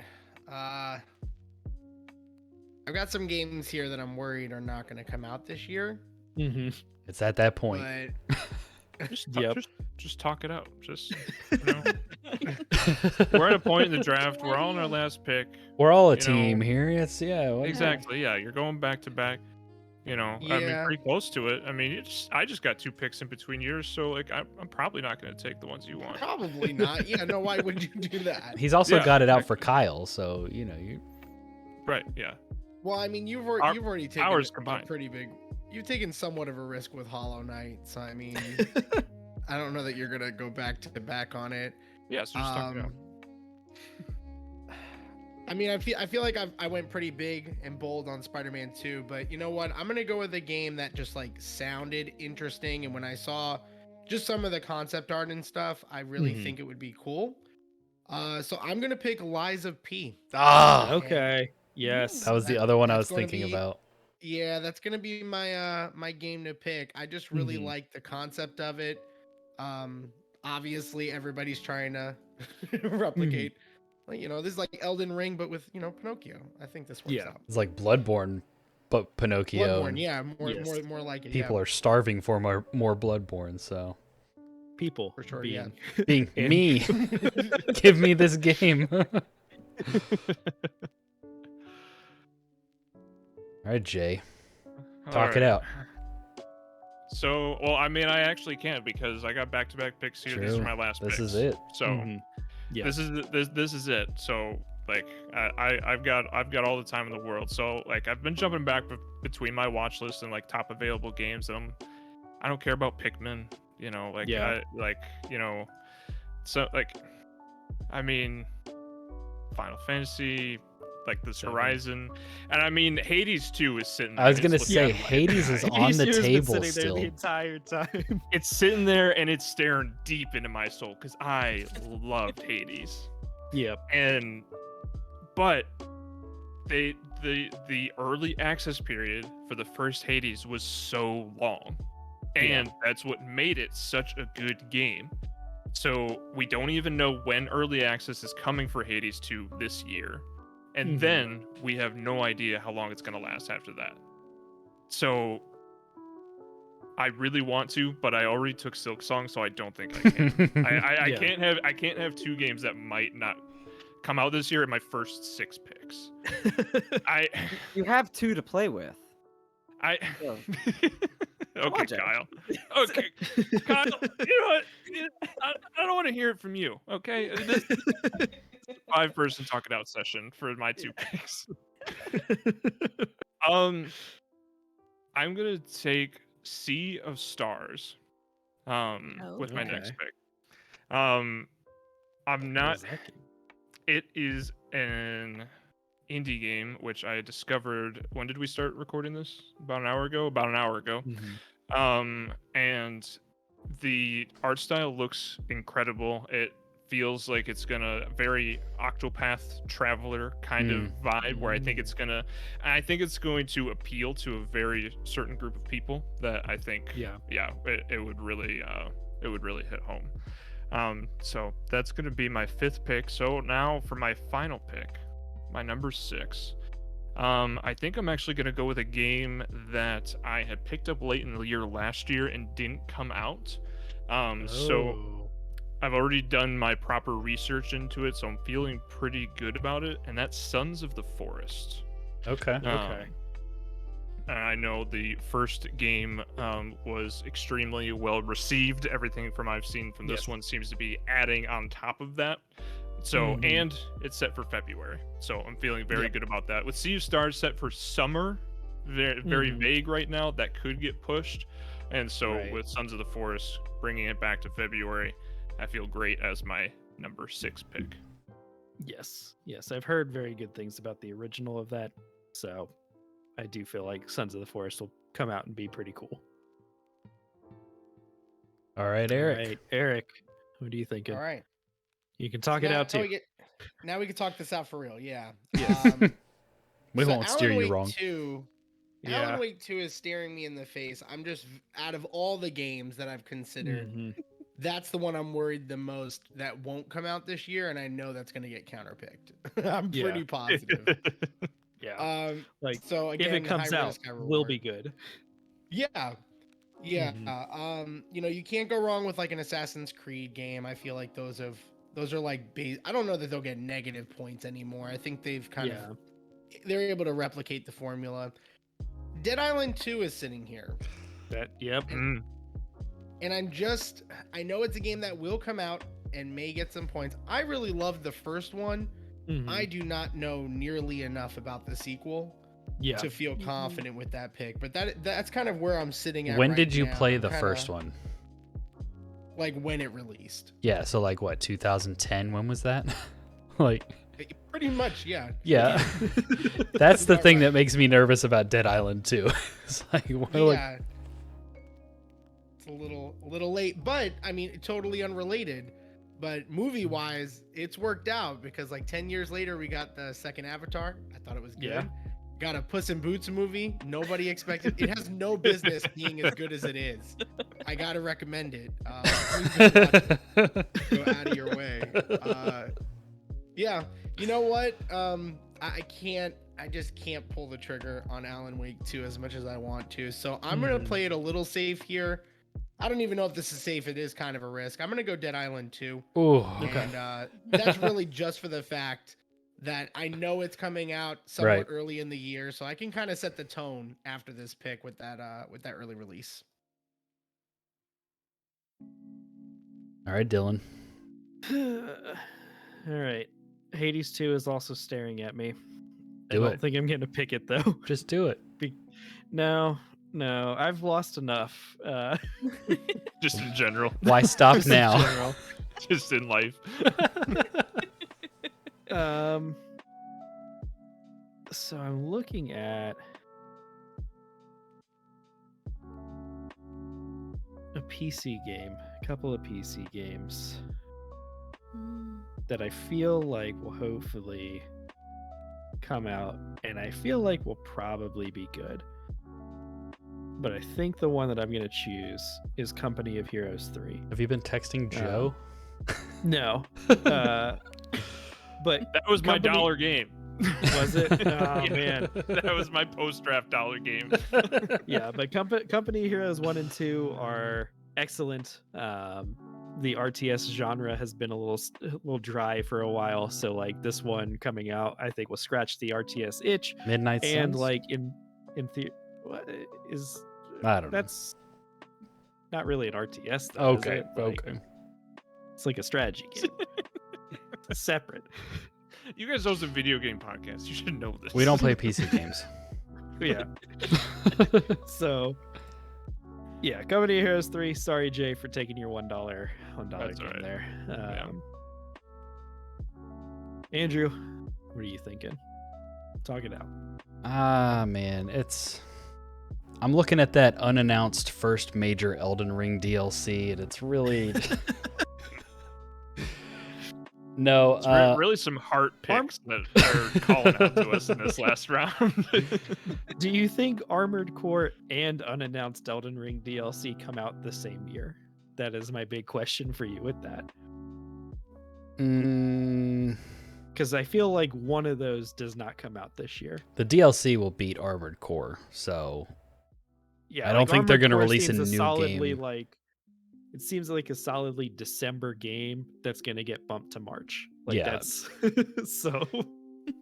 I've got some games here that I'm worried are not going to come out this year. It's at that point. But Just talk it out. Just we're at a point in the draft. We're all in our last pick. We're all a you team know, here. It's Exactly. Yeah, you're going back to back. I mean, Yeah. pretty close to it. I mean, I just got 2 picks in between yours, so like I'm probably not going to take the ones you want. probably not. Yeah, no, why would you do that? He's also Yeah, got it out for Kyle, so you. Right. Yeah. Well, I mean, you've Our already taken powers a combined. pretty big. You've taken somewhat of a risk with Hollow Knight, so I mean, I don't know that you're gonna go back to back on it. Yeah. So just talk it out. I mean, I feel like I went pretty big and bold on Spider-Man 2, but you know what? I'm gonna go with a game that just like sounded interesting, and when I saw just some of the concept art and stuff, I really think it would be cool. So I'm gonna pick Lies of P. Ah, okay. Yes. that was the other one I was that's gonna thinking be- about. Yeah, that's gonna be my my game to pick. I just really like the concept of it. Obviously everybody's trying to replicate. Like, this is like Elden Ring, but with Pinocchio. I think this works out. It's like Bloodborne, but Pinocchio. Bloodborne, yeah, more like it. People are starving for more Bloodborne, so People For sure, being being And- me, give me this game. All right, Jay, talk it out. So, well, I mean, I actually can't because I got back-to-back picks here. These are True. my last This picks. is it. So Yeah. this is it. So like I've got all the time in the world. So like I've been jumping back between my watch list and like top available games, and I don't care about Pikmin. So like I mean, Final Fantasy, like this Horizon, and I mean Hades 2 is sitting there. I was and gonna it's say looking like- Hades is on the table still. the entire time. It's sitting there and it's staring deep into my soul because I loved Hades. Yep. But the early access period for the first Hades was so long, and that's what made it such a good game. So we don't even know when early access is coming for Hades 2 this year, and then we have no idea how long it's going to last after that. So I really want to, but I already took Silksong, so I don't think I can. I can't have 2 games that might not come out this year in my first 6 picks. You have 2 to play with. Okay, Watch it. Kyle. Okay, Kyle. You know what? I don't want to hear it from you. Okay, this 5-person talk it out session for my 2 picks. I'm gonna take Sea of Stars. With my next pick. I'm not. It is an indie game which I discovered. When did we start recording this? About an hour ago. And the art style looks incredible. It feels like it's gonna very Octopath Traveler kind of vibe, where I think it's going to appeal to a very certain group of people that I think it would really hit home. So that's going to be my 5th pick. So now for my final pick, my number 6. I think I'm actually going to go with a game that I had picked up late in the year last year and didn't come out. So I've already done my proper research into it, so I'm feeling pretty good about it, and that's Sons of the Forest. Okay. I know the first game was extremely well received. Everything from I've seen from this Yes. one seems to be adding on top of that. So, Mhm. and it's set for February. So I'm feeling very Yep. good about that. With Sea of Stars set for summer, very Mhm. vague right now. That could get pushed. And so Right. with Sons of the Forest bringing it back to February, I feel great as my number 6 pick. Yes. Yes. I've heard very good things about the original of that. So I do feel like Sons of the Forest will come out and be pretty cool. All right, All Eric. right, Eric, what are you thinking? All right. You can talk it out too. Now we can talk this out for real. Yeah. Yes. We So won't steer Alan you Wake wrong. 2, Yeah. Alan Wake 2 is staring me in the face. I'm just, out of all the games that I've considered, Mhm. that's the one I'm worried the most that won't come out this year, and I know that's going to get counterpicked. I'm Yeah. pretty positive. Yeah. Like, So if again, it comes high out, risk, high will reward. be good. Yeah. Yeah. Mhm. You know, you can't go wrong with like an Assassin's Creed game. I feel like those are like I don't know that they'll get negative points anymore. I think they've they're able to replicate the formula. Dead Island 2 is sitting here. Yep. Mm. And I know it's a game that will come out and may get some points. I really loved the first one. Mhm. I do not know nearly enough about the sequel Yeah. to feel Mhm. confident with that pick. But that's kind of where I'm sitting at. When right did you now. play I'm the kinda- first one? Like when it released. Yeah, so like what, 2010? When was that? Like, Pretty much, yeah. yeah. That's the About thing right. that makes me nervous about Dead Island 2. It's like, well, like, Yeah. It's a little late, but I mean, totally unrelated. But movie wise, it's worked out because like 10 years later, we got the second Avatar. I thought it was good. Yeah. Got a Puss in Boots movie. Nobody expected. It has no business being as good as it is. I gotta recommend it. Please go watch it. Go out of your way. Yeah, you know what? I just can't pull the trigger on Alan Wake 2 as much as I want to. So I'm gonna Mhm. play it a little safe here. I don't even know if this is safe. It is kind of a risk. I'm gonna go Dead Island 2, ooh. Okay. and that's really just for the fact that I know it's coming out somewhat Right. early in the year, so I can kind of set the tone after this pick with that early release. All right, Dylan. All right. Hades 2 is also staring at me. I Do don't it. think I'm going to pick it though. Just do it. No, I've lost enough. Just in general. Why stop Just in now? general. Just in life. So I'm looking at a PC game, a couple of PC games Mm. that I feel like will hopefully come out, and I feel like will probably be good. But I think the one that I'm going to choose is Company of Heroes 3. Have you been texting Joe? No. But That was my Company- dollar game. was it? Oh, Yeah, man. That was my post-draft dollar game. Yeah, but Company Heroes 1 and 2 are excellent. The RTS genre has been a little dry for a while, so like this one coming out, I think will scratch the RTS itch. Midnight And Suns? like in what is I don't know. that's not really an RTS though, Okay, is it? Like, okay. it's like a strategy game. It's separate. You guys host a video game podcast. You should know this. We don't play PC games. Yeah. So yeah, Company of Heroes 3. Sorry, Jay, for taking your $1 That's game all right. there. Yeah. Andrew, what are you thinking? Talk it out. Ah, man, I'm looking at that unannounced first major Elden Ring DLC, and it's really no. It's really some heart picks that are calling out to us in this last round. Do you think Armored Core and unannounced Elden Ring DLC come out the same year? That is my big question for you with that. Because I feel like one of those does not come out this year. The DLC will beat Armored Core, so Yeah, I don't think they're Armored gonna Core release a seems new solidly game. Like, it seems like a solidly December game that's gonna get bumped to March. Like Yeah. that's so.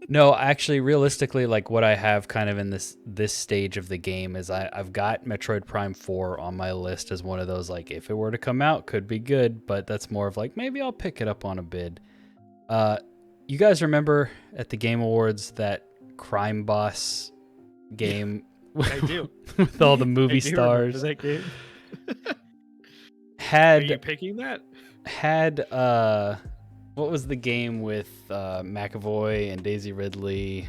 No, actually, realistically, like what I have kind of in this stage of the game is I've got Metroid Prime 4 on my list as one of those, like, if it were to come out, could be good, but that's more of like, maybe I'll pick it up on a bid. You guys remember at the Game Awards that Crime Boss game I do. with all the movie I do remember stars? that game. Are Had you picking that? what was the game with McAvoy and Daisy Ridley?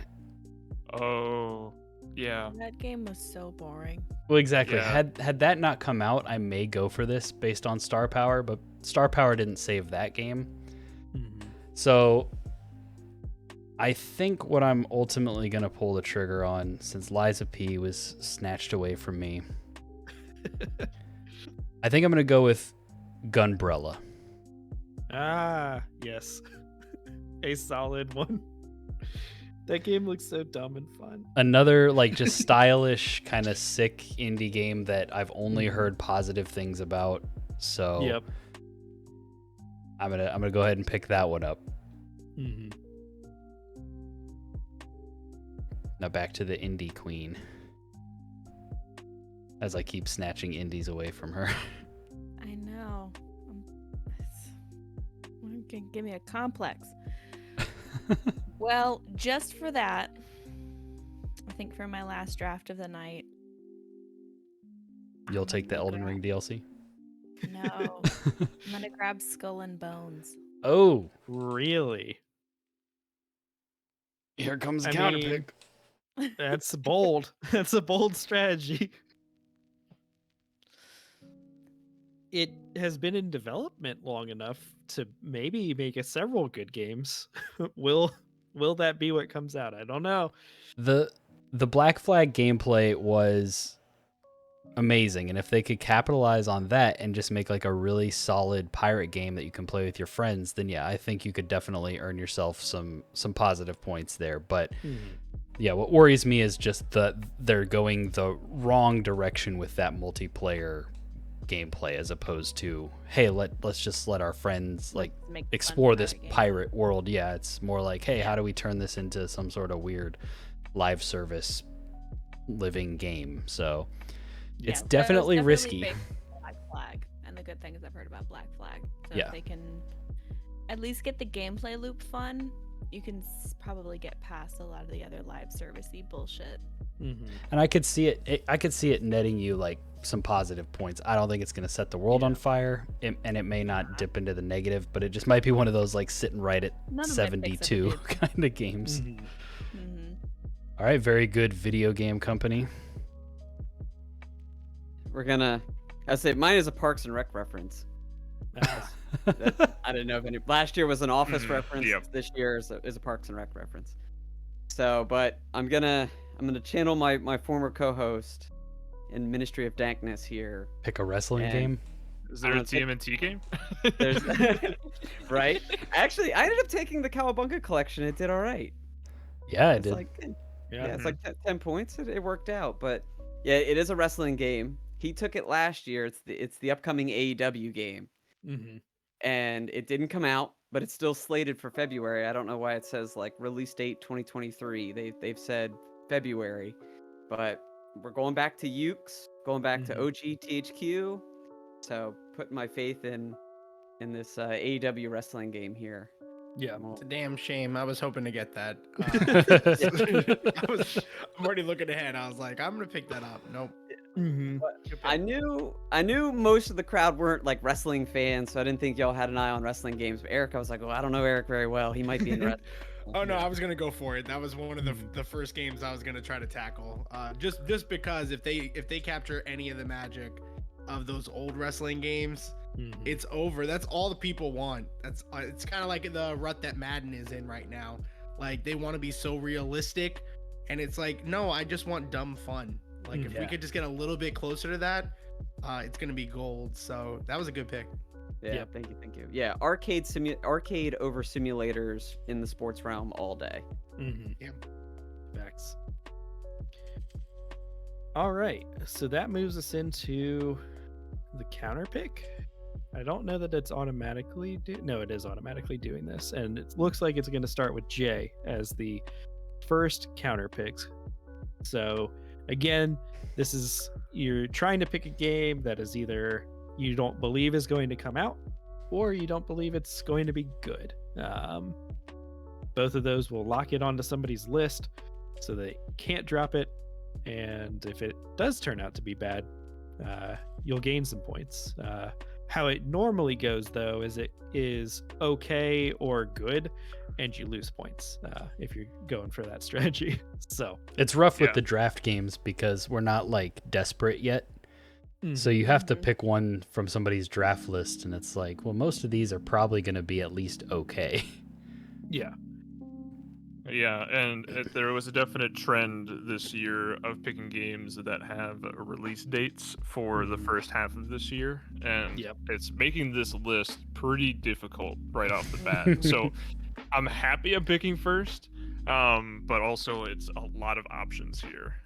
Oh, yeah. That game was so boring. Well, exactly. Yeah. Had that not come out, I may go for this based on Star Power, but Star Power didn't save that game. So I think what I'm ultimately going to pull the trigger on, since Liza P was snatched away from me, I think I'm going to go with Gunbrella. Ah, yes. A solid one. That game looks so dumb and fun. Another like just stylish kind of sick indie game that I've only heard positive things about. So Yep. I'm gonna go ahead and pick that one up. Mm-hmm. Now back to the indie queen. As I keep snatching indies away from her. I know. It's give me a complex. Well, just for that, I think for my last draft of the night, You'll take the Elden Ring DLC? no, I'm gonna grab Skull and Bones. Oh, Really? here comes the I counter mean- pick. That's bold. That's a bold strategy. It has been in development long enough to maybe make it several good games. Will that be what comes out? I don't know. The Black Flag gameplay was amazing, and if they could capitalize on that and just make like a really solid pirate game that you can play with your friends, then yeah, I think you could definitely earn yourself some positive points there. But yeah, what worries me is just they're going the wrong direction with that multiplayer gameplay, as opposed to, hey, let's just let our friends like Make fun explore this game. pirate world. Yeah, it's more like, hey, how do we turn this into some sort of weird live service living game? So Yeah, it's so definitely risky. based on Black Flag and the good things I've heard about Black Flag. So Yeah. if they can at least get the gameplay loop fun, you can probably get past a lot of the other live servicey bullshit. Mm-hmm. And I could see it netting you like some positive points. I don't think it's going to set the world on fire, and it may not dip into the negative, but it just might be one of those like sitting right at None of my picks 72 have hit. kind of games. Mm-hmm. All right, very good video game company. We're gonna. I say mine is a Parks and Rec reference. I didn't know if any. Last year was an Office reference. Yep. This year is a Parks and Rec reference. So, but I'm gonna channel my former co-host in Ministry of Dankness here. Pick a wrestling And- game. Is there a don't think- TMNT game? There's right. Actually, I ended up taking the Cowabunga collection. It did all right. Yeah, I It's did. like Yeah. it's like 10 points. It worked out, but yeah, it is a wrestling game. He took it last year. It's the upcoming AEW game, Mm-hmm. and it didn't come out, but it's still slated for February. I don't know why it says like release date 2023. They've said February, but we're going back to Ukes, going back to OG THQ. So putting my faith in this AEW wrestling game here. Yeah. Well, It's a damn shame. I was hoping to get that. I'm already looking ahead. I was like, I'm gonna pick that up. Nope. Mm-hmm. I knew most of the crowd weren't like wrestling fans, so I didn't think y'all had an eye on wrestling games. But Eric, I was like, well, I don't know Eric very well. He might be in wrestling. Oh no, I was gonna go for it. That was one of the first games I was gonna try to tackle. Just because if they capture any of the magic of those old wrestling games, it's over. That's all the people want. That's it's kind of like the rut that Madden is in right now. Like they want to be so realistic, and it's like, no, I just want dumb fun. Like if we could just get a little bit closer to that, it's gonna be gold. So that was a good pick. Yeah, Yep. thank you. Yeah, arcade over simulators in the sports realm all day. Mm-hmm. Yeah. Facts. All right, so that moves us into the counter pick. I don't know that it's automatically no, it is automatically doing this, and it looks like it's going to start with Jay as the first counter picks. So again, this is you're trying to pick a game that is either you don't believe is going to come out, or you don't believe it's going to be good. Both of those will lock it onto somebody's list, so they can't drop it. And if it does turn out to be bad, you'll gain some points. How it normally goes, though, is it is okay or good, and you lose points if you're going for that strategy. So it's rough with the draft games because we're not like desperate yet. So you have to pick one from somebody's draft list, and it's like, well, most of these are probably going to be at least okay. Yeah. Yeah, and there was a definite trend this year of picking games that have release dates for the first half of this year, and it's making this list pretty difficult right off the bat. So I'm happy I'm picking first, but also it's a lot of options here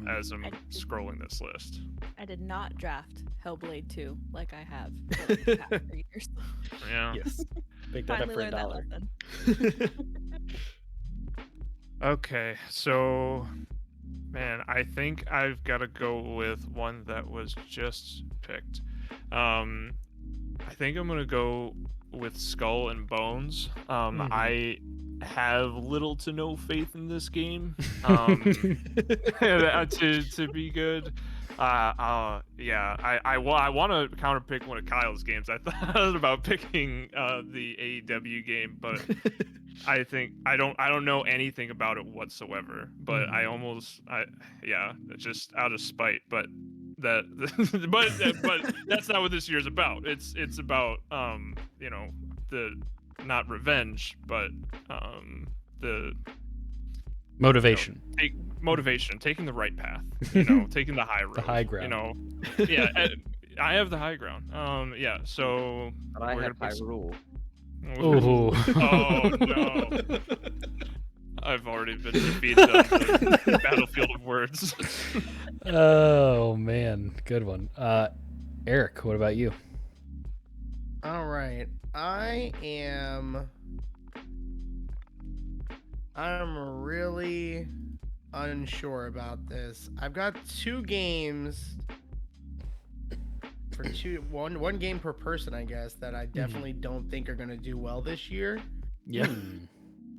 as I'm scrolling this list. I did not draft Hellblade 2 like I have for like the past 3 years. Yeah. Yes. Pick that up Finally for learned that $1. lesson. Okay, so man, I think I've got to go with one that was just picked. I think I'm gonna go with Skull and Bones. I have little to no faith in this game to be good. I want to counterpick one of Kyle's games. I thought about picking the AEW game, but I think I don't know anything about it whatsoever. But just out of spite. But but that's not what this year's about. It's about the not revenge, but the motivation. Motivation, taking the right path, taking the high road, the high ground. I have the high ground. So but I have high rule. Ooh. Oh no! I've already been defeated on the battlefield of words. Oh man, good one. Eric, what about you? All right, I'm really unsure about this. I've got 2 games for one game per person, I guess, that I definitely don't think are going to do well this year. Yeah.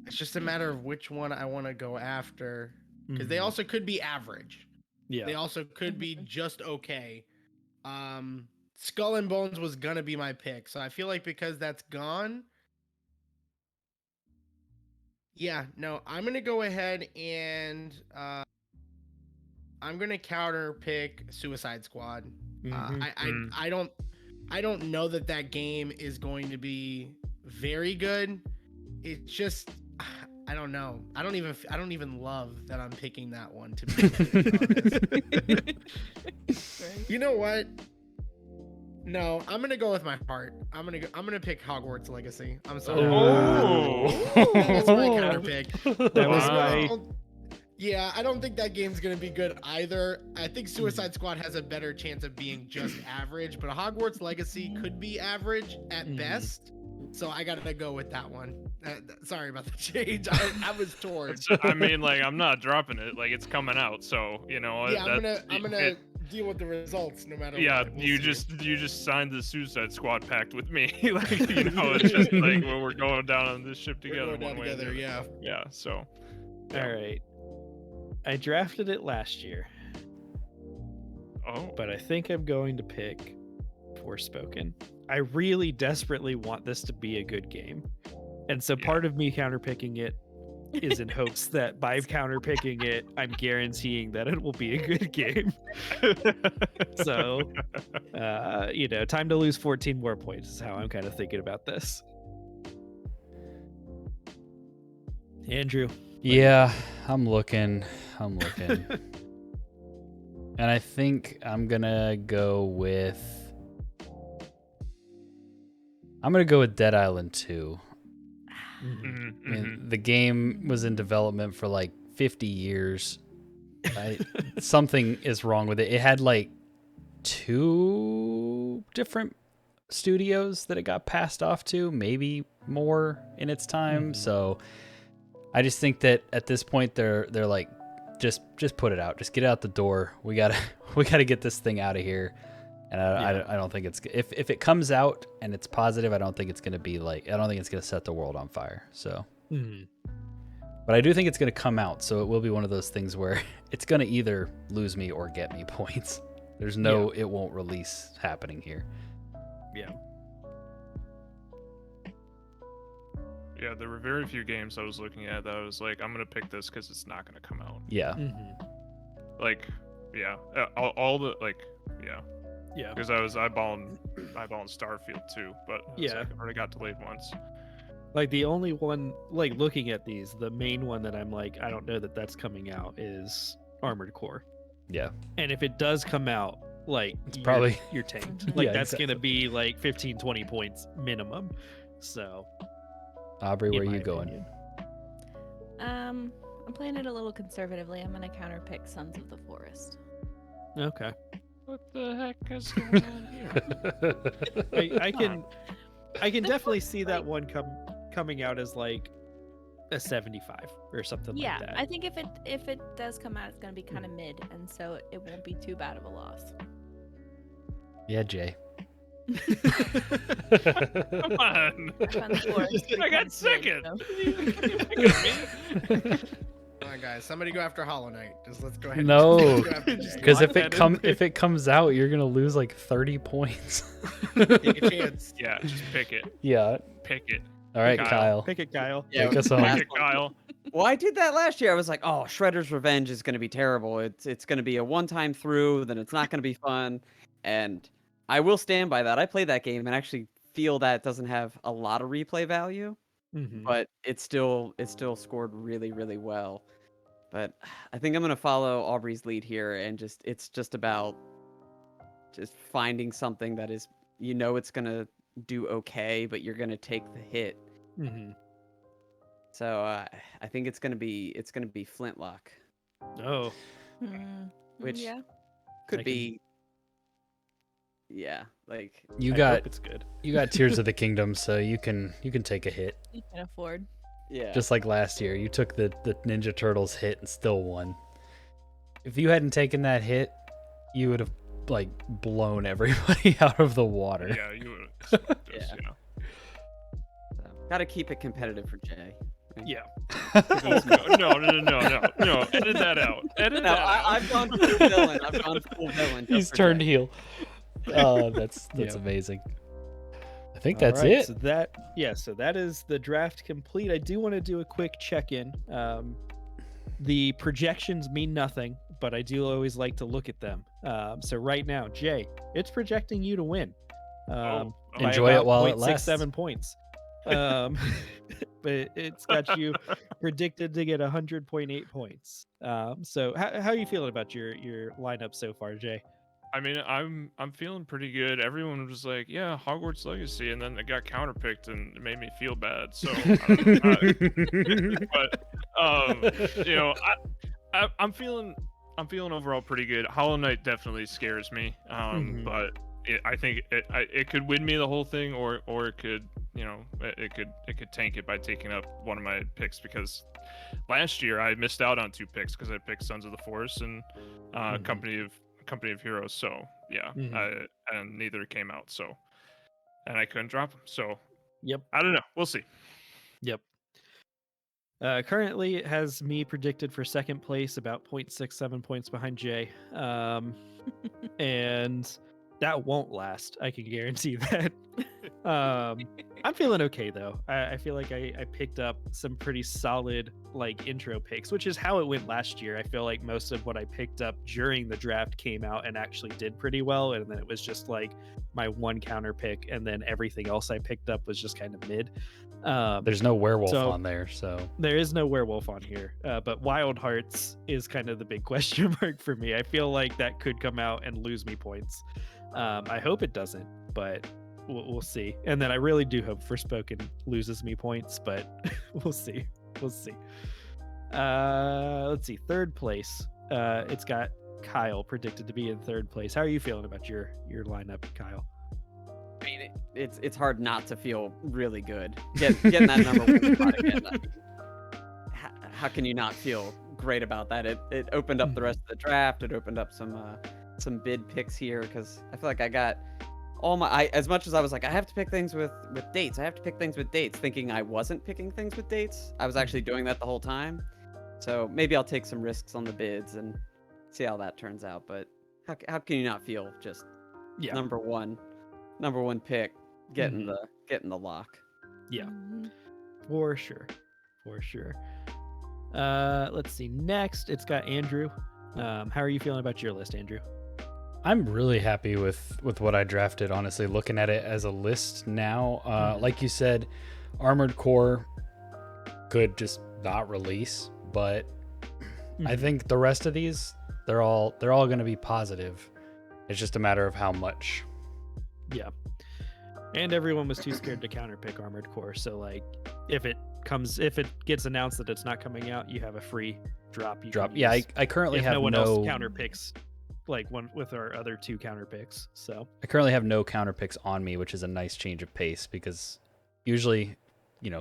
It's just a matter of which one I want to go after, because they also could be average. Yeah. They also could be just okay. Skull and Bones was going to be my pick, so I feel like because that's gone, I'm going to go ahead and I'm going to counter pick Suicide Squad. I don't know that game is going to be very good. It's just I don't know. I don't even love that I'm picking that one, to be honest. You know what? No, I'm gonna go with my heart. I'm gonna pick Hogwarts Legacy. I'm sorry. That's my counter pick. That was my. Yeah, I don't think that game's going to be good either. I think Suicide Squad has a better chance of being just average, but Hogwarts Legacy could be average at best. So I got to go with that one. Sorry about the change. I was torn. I mean, like, I'm not dropping it. Like, it's coming out, so, Yeah, I'm going to deal with the results no matter what. You just signed the Suicide Squad pact with me. Like, it's just like when we're going down on this ship together. We're going down together, yeah. Yeah, so. Yeah. All right. I drafted it last year. Oh. But I think I'm going to pick Forspoken. I really desperately want this to be a good game. And so part of me counterpicking it is in hopes that by counterpicking it, I'm guaranteeing that it will be a good game. So, time to lose 14 more points is how I'm kind of thinking about this. Andrew. Yeah, I'm looking. And I think I'm gonna go with Dead Island 2. I mean, the game was in development for like 50 years. Something is wrong with it. It had like 2 different studios that it got passed off to, maybe more in its time. So I just think that at this point they're like, just put it out, just get it out the door. We gotta get this thing out of here. And I don't think it's, if it comes out and it's positive, I don't think it's gonna set the world on fire. So, but I do think it's gonna come out. So it will be one of those things where it's gonna either lose me or get me points. There's no it won't release happening here. Yeah. Yeah, there were very few games I was looking at that I was like, I'm gonna pick this because it's not gonna come out. Yeah. Like, yeah, all the like, yeah, Yeah. because I was eyeballing Starfield too, but I was like, I already got delayed once. Like the only one, like looking at these, the main one that I'm like, I don't know that that's coming out is Armored Core. Yeah. And if it does come out, like It's probably you're tanked. Like Yeah, that's exactly. gonna be like 15-20 points minimum. So Aubrey, where in are my you going? opinion. I'm playing it a little conservatively. I'm gonna counterpick Sons of the Forest. Okay. What the heck is going on here? I can definitely see that one coming out as like a 75 or something Yeah, like that. I think if it does come out, it's gonna be kind of mid, and so it won't be too bad of a loss. Yeah, Jay. Come on. Sons of the Forest, I got pretty second. conservative, Come on, guys. Somebody go after Hollow Knight. Just let's go ahead. No, Let's go after Just Jay. because Lock that in. if it comes out, you're gonna lose like 30 points. Take a chance. Yeah, just pick it. Yeah. Pick it. All right, Kyle. Kyle. Pick it, Kyle. Take us home. Pick it, Kyle. Well, I did that last year. I was like, oh, Shredder's Revenge is going to be terrible. It's going to be a one-time through, then it's not going to be fun. And I will stand by that. I played that game and actually feel that it doesn't have a lot of replay value, but it still scored really, really well. But I think I'm going to follow Aubrey's lead here, and it's just about just finding something that is, it's going to do okay, but you're going to take the hit. So I think it's gonna be Flintlock, Oh, which yeah. could I can- be, yeah, like You I got hope it's good. Tears of the Kingdom, so you can take a hit. You can afford. yeah. Just like last year, you took the Ninja Turtles hit and still won. If you hadn't taken that hit, you would have like blown everybody out of the water. Yeah, you would. Yeah. Got to keep it competitive for Jay. Right? Yeah. No. Edit that out. Edit No, that out. I've gone full villain. I've gone full villain. just He's for turned Jay. heel. Oh, that's Yeah. amazing. I think All that's right, it. So that is the draft complete. I do want to do a quick check-in. The projections mean nothing, but I do always like to look at them. So right now, Jay, it's projecting you to win. By Enjoy it about while it lasts. 0.67 points. But it's got you predicted to get 100.8 points. So how are you feeling about your lineup so far, Jay? I mean, I'm feeling pretty good. Everyone was like, "Yeah, Hogwarts Legacy," and then it got counterpicked, and it made me feel bad. So, I'm feeling overall pretty good. Hollow Knight definitely scares me, but I think it could win me the whole thing, or it could, it could tank it by taking up one of my picks, because last year I missed out on 2 picks because I picked Sons of the Forest and Company of Heroes. So yeah, and neither came out. So, and I couldn't drop them. So Yep. I don't know. We'll see. Yep. Currently, it has me predicted for second place, about 0.67 points behind Jay. And that won't last. I can guarantee that. I'm feeling okay though. I feel like I picked up some pretty solid like intro picks, which is how it went last year. I feel like most of what I picked up during the draft came out and actually did pretty well, and then it was just like my one counter pick, and then everything else I picked up was just kind of mid. There's no werewolf so- on there, so There is no werewolf on here, but Wild Hearts is kind of the big question mark for me. I feel like that could come out and lose me points. I hope it doesn't, but we'll see. And then I really do hope Forspoken loses me points, but we'll see. We'll see. Let's see. Third place. It's got Kyle predicted to be in third place. How are you feeling about your lineup, Kyle? I mean, it's hard not to feel really good. Getting that number one spot again. I mean, how can you not feel great about that? It opened up the rest of the draft. It opened up some bid picks here because I feel like I got all as much as I was like I have to pick things with dates. I have to pick things with dates, thinking I wasn't picking things with dates. I was actually doing that the whole time. So maybe I'll take some risks on the bids and see how that turns out. But how can you not feel just number one pick getting the lock? Yeah, Mhm. for sure. Let's see. Next, it's got Andrew. How are you feeling about your list, Andrew? I'm really happy with what I drafted, honestly, looking at it as a list now. Like you said, Armored Core could just not release, but I think the rest of these, they're all going to be positive. It's just a matter of how much. Yeah. And everyone was too scared to counterpick Armored Core, so like if it gets announced that it's not coming out, you have a free drop. Yeah, I currently if have no one else counterpicks like one with our other two counterpicks. So I currently have no counterpicks on me, which is a nice change of pace because usually,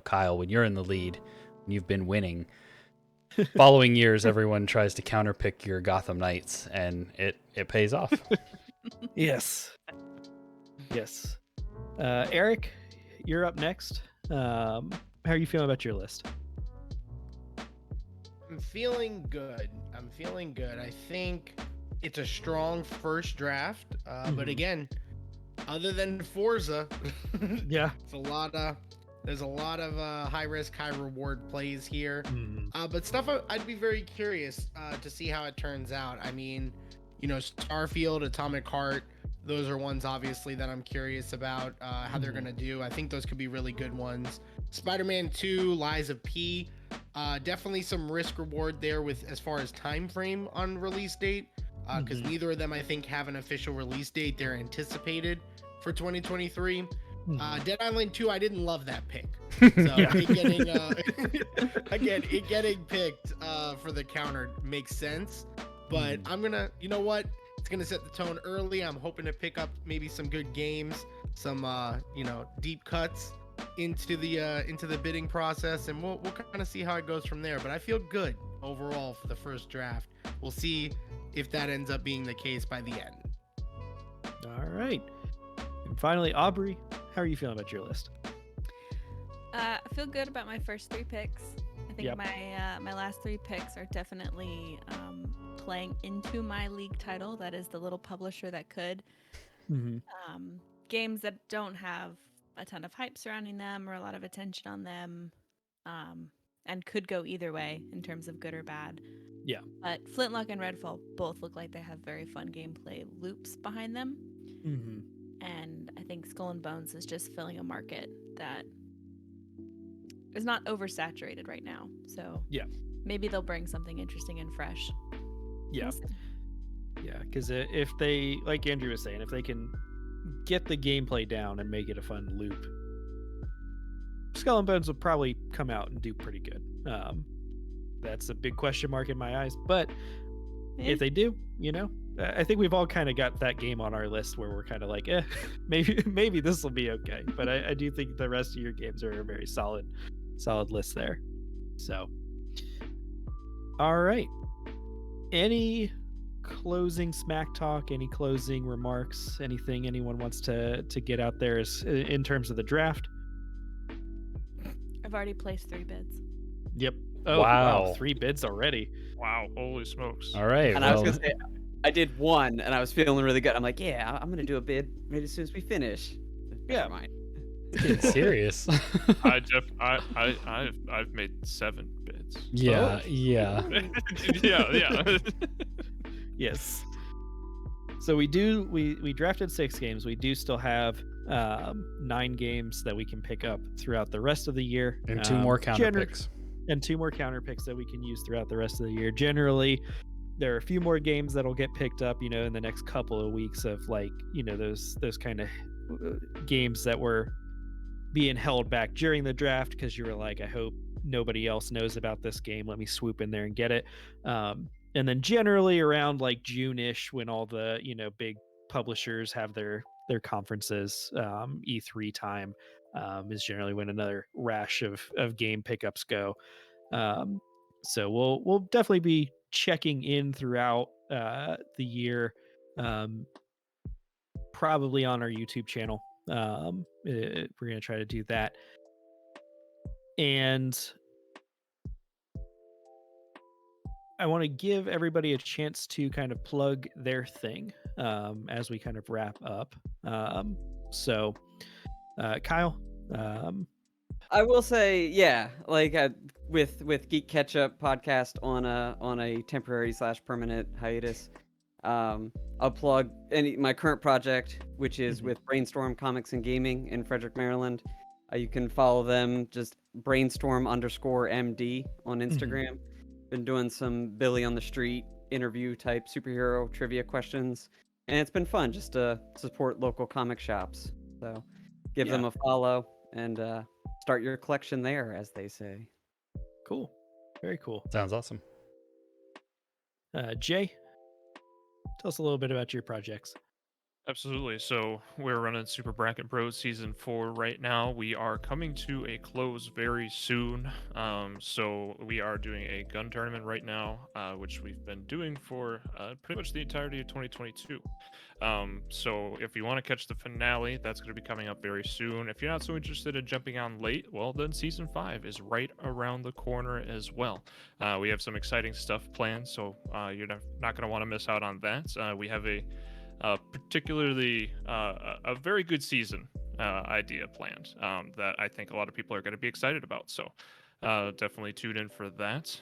Kyle, when you're in the lead, when you've been winning, following years, everyone tries to counterpick your Gotham Knights, and it pays off. Yes. Eric, you're up next. How are you feeling about your list? I'm feeling good. I think it's a strong first draft. But again, other than Forza, Yeah. there's a lot of high risk, high reward plays here. But stuff I'd be very curious to see how it turns out. I mean, Starfield, Atomic Heart, those are ones obviously that I'm curious about how they're gonna do. I think those could be really good ones. Spider-Man 2, Lies of P, definitely some risk reward there with as far as time frame on release date, because neither of them I think have an official release date. They're anticipated for 2023. Dead Island 2, I didn't love that pick. So it getting picked for the counter makes sense. But I'm gonna, you know what? It's gonna set the tone early. I'm hoping to pick up maybe some good games, some deep cuts into the bidding process, and we'll kind of see how it goes from there. But I feel good overall for the first draft. We'll see if that ends up being the case by the end. All right. And finally, Aubrey, how are you feeling about your list? I feel good about my first 3 picks. I think my last 3 picks are definitely playing into my league title. That is the little publisher that could. Games that don't have a ton of hype surrounding them or a lot of attention on them, and could go either way in terms of good or bad. Yeah. But Flintlock and Redfall both look like they have very fun gameplay loops behind them. And I think Skull and Bones is just filling a market that is not oversaturated right now. So maybe they'll bring something interesting and fresh. Yeah, because if they, like Andrew was saying, if they can get the gameplay down and make it a fun loop, Skull and Bones will probably come out and do pretty good. That's a big question mark in my eyes, but if they do, I think we've all kind of got that game on our list where we're kind of like, maybe this will be okay. But I do think the rest of your games are a very solid list there. So, all right. Any closing smack talk, any closing remarks, anything anyone wants to get out there in terms of the draft? I've already placed 3 bids. Yep. Oh, wow. 3 bids already. Wow, holy smokes. All right. And I was gonna say, I did 1 and I was feeling really good. I'm like, yeah, I'm gonna do a bid right as soon as we finish. Never mind. It's getting serious. I've made 7 bids. Yeah. yeah. Yes. So we drafted 6 games. We do still have 9 games that we can pick up throughout the rest of the year, and 2 more counter picks. And 2 more counter picks that we can use throughout the rest of the year. Generally, there are a few more games that'll get picked up, in the next couple of weeks of those kind of games that were being held back during the draft because you were like, I hope nobody else knows about this game. Let me swoop in there and get it. And then generally around like June-ish, when all the big publishers have their their conferences. E3 time is generally when another rash of game pickups go. So we'll definitely be checking in throughout the year, um, probably on our YouTube channel. We're gonna try to do that, and I want to give everybody a chance to kind of plug their thing as we kind of wrap up. So, Kyle, I will say, yeah, like with Geek Catch Up podcast on a temporary / permanent hiatus. I'll plug my current project, which is with Brainstorm Comics and Gaming in Frederick, Maryland. You can follow them just brainstorm_MD on Instagram. Been doing some Billy on the Street interview type superhero trivia questions, and it's been fun just to support local comic shops. So give them a follow and start your collection there, as they say. Cool, very cool. Sounds awesome. Jay, tell us a little bit about your projects. Absolutely. So we're running Super Bracket Bros Season 4 right now. We are coming to a close very soon. So we are doing a gun tournament right now, which we've been doing for pretty much the entirety of 2022. So if you want to catch the finale, that's going to be coming up very soon. If you're not so interested in jumping on late, well, then Season 5 is right around the corner as well. We have some exciting stuff planned, so you're not going to want to miss out on that. We have particularly a very good season idea planned that I think a lot of people are going to be excited about. So definitely tune in for that.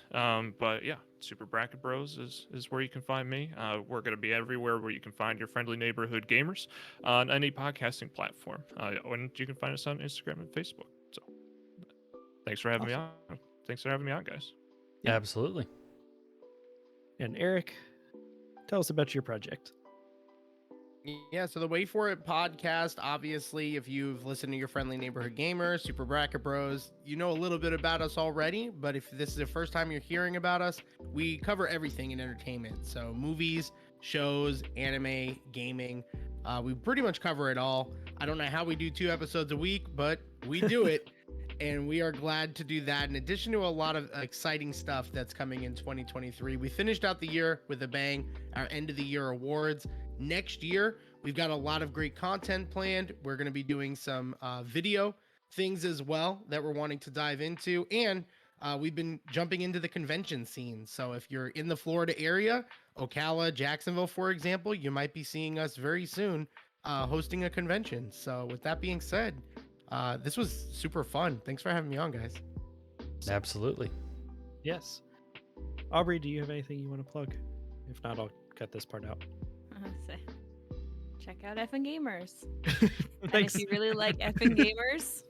But yeah, Super Bracket Bros is where you can find me. We're going to be everywhere where you can find your friendly neighborhood gamers on any podcasting platform. And you can find us on Instagram and Facebook. So thanks for having me on. Thanks for having me on, guys. Yeah. Absolutely. And Eric, tell us about your project. Yeah, so the Wait For It podcast, obviously, if you've listened to your friendly neighborhood gamer, Super Bracket Bros, you know a little bit about us already. But if this is the first time you're hearing about us, we cover everything in entertainment. So movies, shows, anime, gaming. We pretty much cover it all. I don't know how we do 2 episodes a week, but we do it. And we are glad to do that. In addition to a lot of exciting stuff that's coming in 2023, we finished out the year with a bang, our end of the year awards. Next year, we've got a lot of great content planned. We're going to be doing some video things as well that we're wanting to dive into. And we've been jumping into the convention scene. So if you're in the Florida area, Ocala, Jacksonville, for example, you might be seeing us very soon hosting a convention. So with that being said, this was super fun. Thanks for having me on, guys. Absolutely. Yes. Aubrey, do you have anything you want to plug? If not, I'll cut this part out. Say, check out Effing Gamers. And Thanks. if you really like Effing Gamers,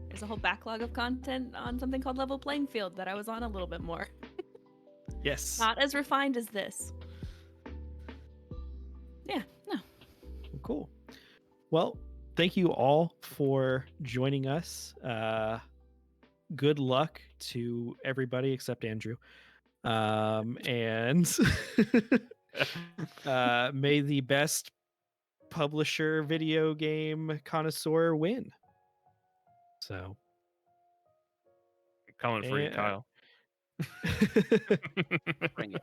there's a whole backlog of content on something called Level Playing Field that I was on a little bit more. Yes. Not as refined as this. Yeah, no. Cool. Well, thank you all for joining us. Good luck to everybody except Andrew. And may the best publisher video game connoisseur win. So Coming for you, Kyle. Bring it.